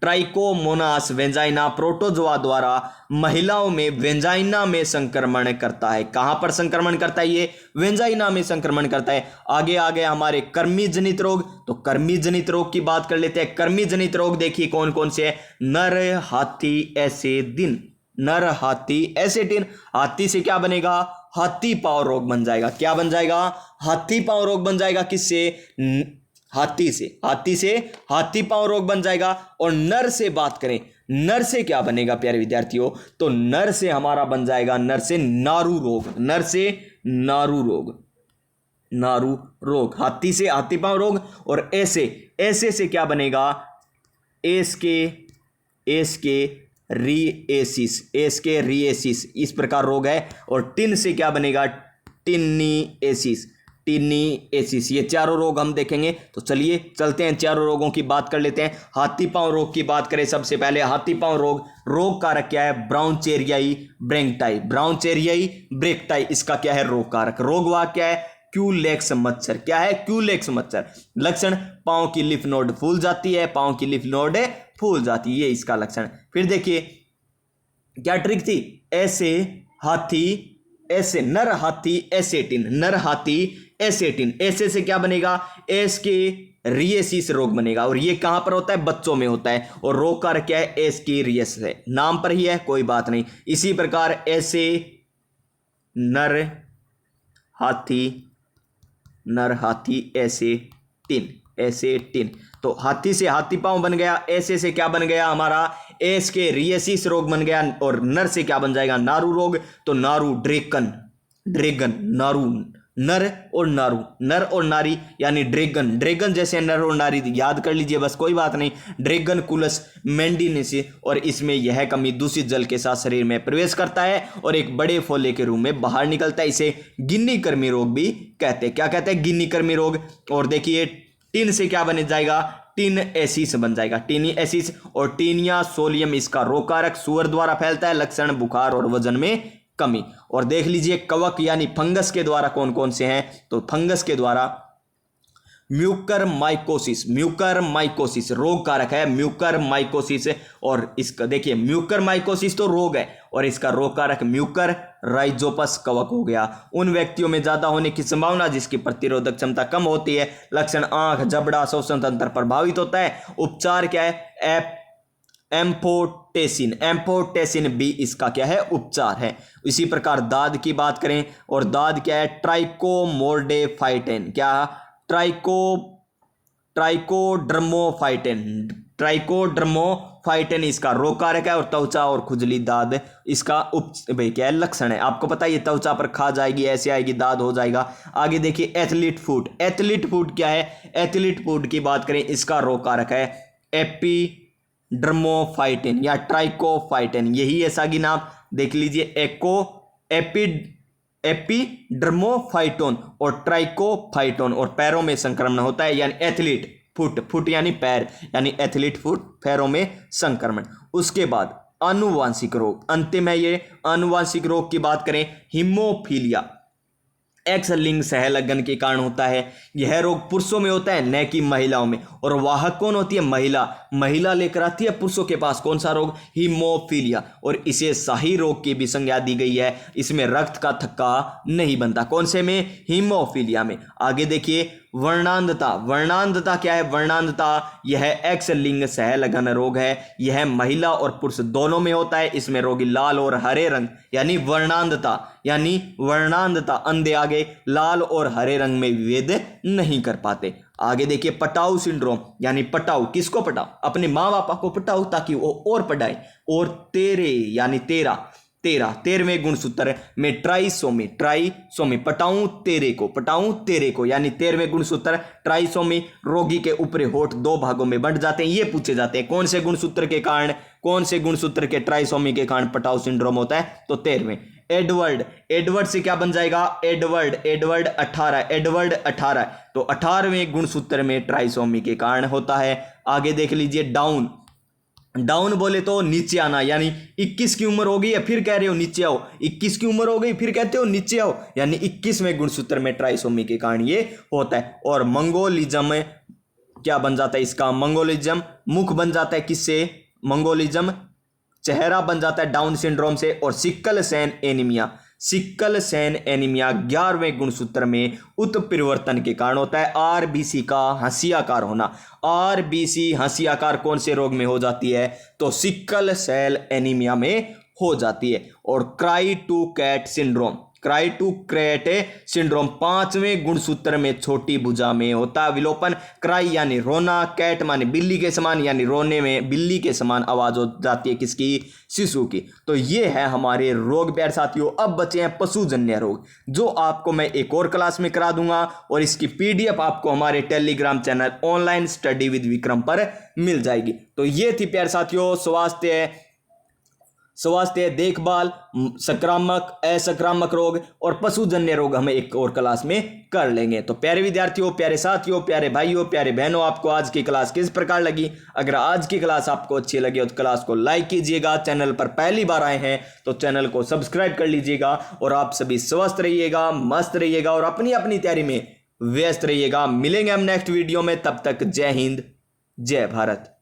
ट्राइकोमोनास वेंजाइना प्रोटोजोआ द्वारा महिलाओं में वेंजाइना में संक्रमण करता है। कहां पर संक्रमण करता है ये, वेंजाइना में संक्रमण करता है। आगे आ गए हमारे कर्मी जनित रोग, तो कर्मी जनित रोग की बात कर लेते हैं। कर्मी जनित रोग देखिए कौन कौन से है, नर हाथी एसेदिन, नर हाथी एसेटिन। हाथी से क्या बनेगा, हाथी पांव रोग बन जाएगा। क्या बन जाएगा, हाथी पांव रोग बन जाएगा। किससे, हाथी से, हाथी से हाथी पांव रोग बन जाएगा। और नर से बात करें, नर से क्या बनेगा प्यारे विद्यार्थियों, तो नर से हमारा बन जाएगा, नर से नारू रोग, नर से नारू रोग, नारू रोग, हाथी से हाथी पांव रोग। और ऐसे, ऐसे से क्या बनेगा, एस के रिएसिस, एस के रिएसिस, इस प्रकार रोग है। और टिन से क्या बनेगा, टिन्नीएसिस, टिन्नीएसिस। ये चारों रोग हम देखेंगे। तो चलिए चलते हैं, चारों रोगों की बात कर लेते हैं। हाथी पांव रोग की बात करें सबसे पहले, हाथी पांव रोग, रोग कारक क्या है, ब्राउनचेरियाई ब्रेंगटाई, ब्राउनचेरियाई ब्रेंगटाई इसका क्या है रोग कारक। रोग वाहक क्या है, क्यूलेक्स मच्छर, क्या है, क्यूलेक्स मच्छर। लक्षण, पांव की लिफ नोड फूल जाती है, पांव की लिफ नोड फूल जाती है, ये इसका लक्षण। फिर देखिए क्या ट्रिक थी, ऐसे हाथी, ऐसे नर हाथी एसेटिन, नर हाथी एसेटिन, ऐसे से क्या बनेगा, एस के रिएसिस रोग बनेगा। और ये कहां पर होता है, बच्चों में होता है। और रोग कारक क्या है, एस की रिएस है, नाम पर ही है, कोई बात नहीं। इसी प्रकार ऐसे नर हाथी एसेटिन, एसेटिन, तो हाथी से हाथी पांव बन गया, ऐसे से क्या बन गया हमारा, एस के रिएसिस रोग बन गया। और नर से क्या बन जाएगा, नारू रोग, तो नारू ड्रेगन, ड्रेगन, नारू, नर और नारू, नर और नारी यानी ड्रेगन, ड्रेगन जैसे नर और नारी याद कर लीजिए बस, कोई बात नहीं। ड्रेगन कुलस मेंडिनेसी, और इसमें यह कमी दूषित जल के साथ शरीर में प्रवेश करता है और एक बड़े फोले के रूप में बाहर निकलता है। इसे गिन्नी कर्मी रोग भी कहते हैं। क्या कहते हैं, गिन्नी कर्मी रोग। और देखिए टिन से क्या बन जाएगा, टिन एसिस बन जाएगा, टिनी एसिस। और टीनिया सोलियम इसका रोग कारक, सुअर द्वारा फैलता है। लक्षण, बुखार और वजन में कमी। और देख लीजिए कवक यानी फंगस के द्वारा कौन कौन से हैं, तो फंगस के द्वारा म्यूकर माइकोसिस, म्यूकर माइकोसिस रोग कारक है, म्यूकर माइकोसिस। और इसका देखिए म्यूकर माइकोसिस तो रोग है और इसका रोग कारक म्यूकर राइजोपस कवक हो गया। उन व्यक्तियों में ज्यादा होने की संभावना जिसकी प्रतिरोधक क्षमता कम होती है। लक्षण, आंख, जबड़ा, श्वसन तंत्र प्रभावित होता है। उपचार क्या है, एम्फोटेसिन, एम्फोटेसिन बी इसका क्या है, उपचार है। इसी प्रकार दाद की बात करें, और दाद क्या है, ट्राइकोमोर्डेफाइटेन, क्या, ट्राइकोड्रमोफाइटेन, ट्राइकोड्रमोफाइटेन इसका रोग कारक है। और त्वचा और खुजली दाद इसका भाई क्या है, लक्षण है। आपको पता है ये त्वचा पर खा जाएगी, ऐसे आएगी, दाद हो जाएगा। आगे देखिए एथलीट फूट, एथलीट फूट क्या है, एथलीट फूट की बात करें, इसका रोग कारक है एपिड्रमोफाइटेन या ट्राइकोफाइटेन, यही है सागी नाम, देख लीजिए एपिड्रमोफाइटोन और ट्राइकोफाइटोन। और पैरों में संक्रमण होता है, यानी एथलीट फुट, फुट यानी पैर, यानी एथलीट फुट, पैरों में संक्रमण। उसके बाद आनुवांशिक रोग, अंतिम है ये आनुवांशिक रोग की बात करें, हीमोफीलिया, एक्स लिंग सहलगन के कारण होता है। यह रोग पुरुषों में होता है न कि महिलाओं में। और वाहक कौन होती है? महिला। महिला लेकर आती है पुरुषों के पास कौन सा रोग? हीमोफीलिया। और इसे शाही रोग की भी संज्ञा दी गई है। इसमें रक्त का थक्का नहीं बनता। कौन से में? हीमोफीलिया में। आगे देखिए वर्णांधता। वर्णांधता क्या है? वर्णांधता यह एक्स लिंग सहलगन रोग है। यह महिला और पुरुष दोनों में होता है। इसमें रोगी लाल और हरे रंग यानी वर्णांधता अंधे आगे लाल और हरे रंग में विभेद नहीं कर पाते। आगे देखिए पटाऊ सिंड्रोम यानी पटाऊ। किसको पटाऊ? अपने माँ बापा को पटाऊ ताकि वो और पढ़ाए। और तेरे यानी तेरहवें गुणसूत्र में ट्राइसोमी पटाऊं तेरे को यानी 13वें गुणसूत्र ट्राइसोमी। रोगी के ऊपरी होठ दो भागों में बंट जाते हैं। ये पूछे जाते हैं कौन से गुणसूत्र के ट्राइसोमी के कारण पटाऊ सिंड्रोम होता है? तो 13वें। एडवर्ड से क्या बन जाएगा? एडवर्ड 18 तो 18वें गुणसूत्र में ट्राइसोमी के कारण होता है। आगे देख लीजिए डाउन बोले तो नीचे आना यानी 21 की उम्र हो गई है फिर कह रहे हो नीचे आओ। 21 की उम्र हो गई फिर कहते हो नीचे आओ यानी 21वें गुणसूत्र में ट्राइसोमी के कारण ये होता है। और मंगोलिज्म क्या बन जाता है इसका? मंगोलिज्म मुख बन जाता है किससे? मंगोलिज्म चेहरा बन जाता है डाउन सिंड्रोम से। और सिक्कल सेन एनीमिया 11वें गुणसूत्र में उत्परिवर्तन के कारण होता है। आरबीसी का हंसियाकार होना। आरबीसी हंसियाकार कौन से रोग में हो जाती है? तो सिक्कल सेल एनीमिया में हो जाती है। और क्राई टू कैट सिंड्रोम 5वें गुणसूत्र में छोटी भुजा में होता है विलोपन। क्राई यानी रोना, कैट माने बिल्ली के समान यानी रोने में बिल्ली के समान आवाज हो जाती है किसकी? शिशु की। तो ये है हमारे रोग प्यारे साथियों। अब बचे हैं पशुजन्य रोग जो आपको मैं एक और क्लास में करा दूंगा और इसकी पीडीएफ आपको हमारे Telegram channel online study with Vikram पर मिल जाएगी। तो ये थी प्यारे साथियों स्वास्थ्य देखभाल, संक्रामक असंक्रामक रोग और पशुजन्य रोग हम एक और क्लास में कर लेंगे। तो प्यारे विद्यार्थियों, प्यारे साथियों, प्यारे भाइयों, प्यारे बहनों, आपको आज की क्लास किस प्रकार लगी? अगर आज की क्लास आपको अच्छी लगी हो तो क्लास को लाइक कीजिएगा। चैनल पर पहली बार आए हैं तो चैनल को सब्सक्राइब कर लीजिएगा। और आप सभी स्वस्थ रहिएगा, मस्त रहिएगा और अपनी अपनी तैयारी में व्यस्त रहिएगा। मिलेंगे हम नेक्स्ट वीडियो में, तब तक जय हिंद, जय भारत।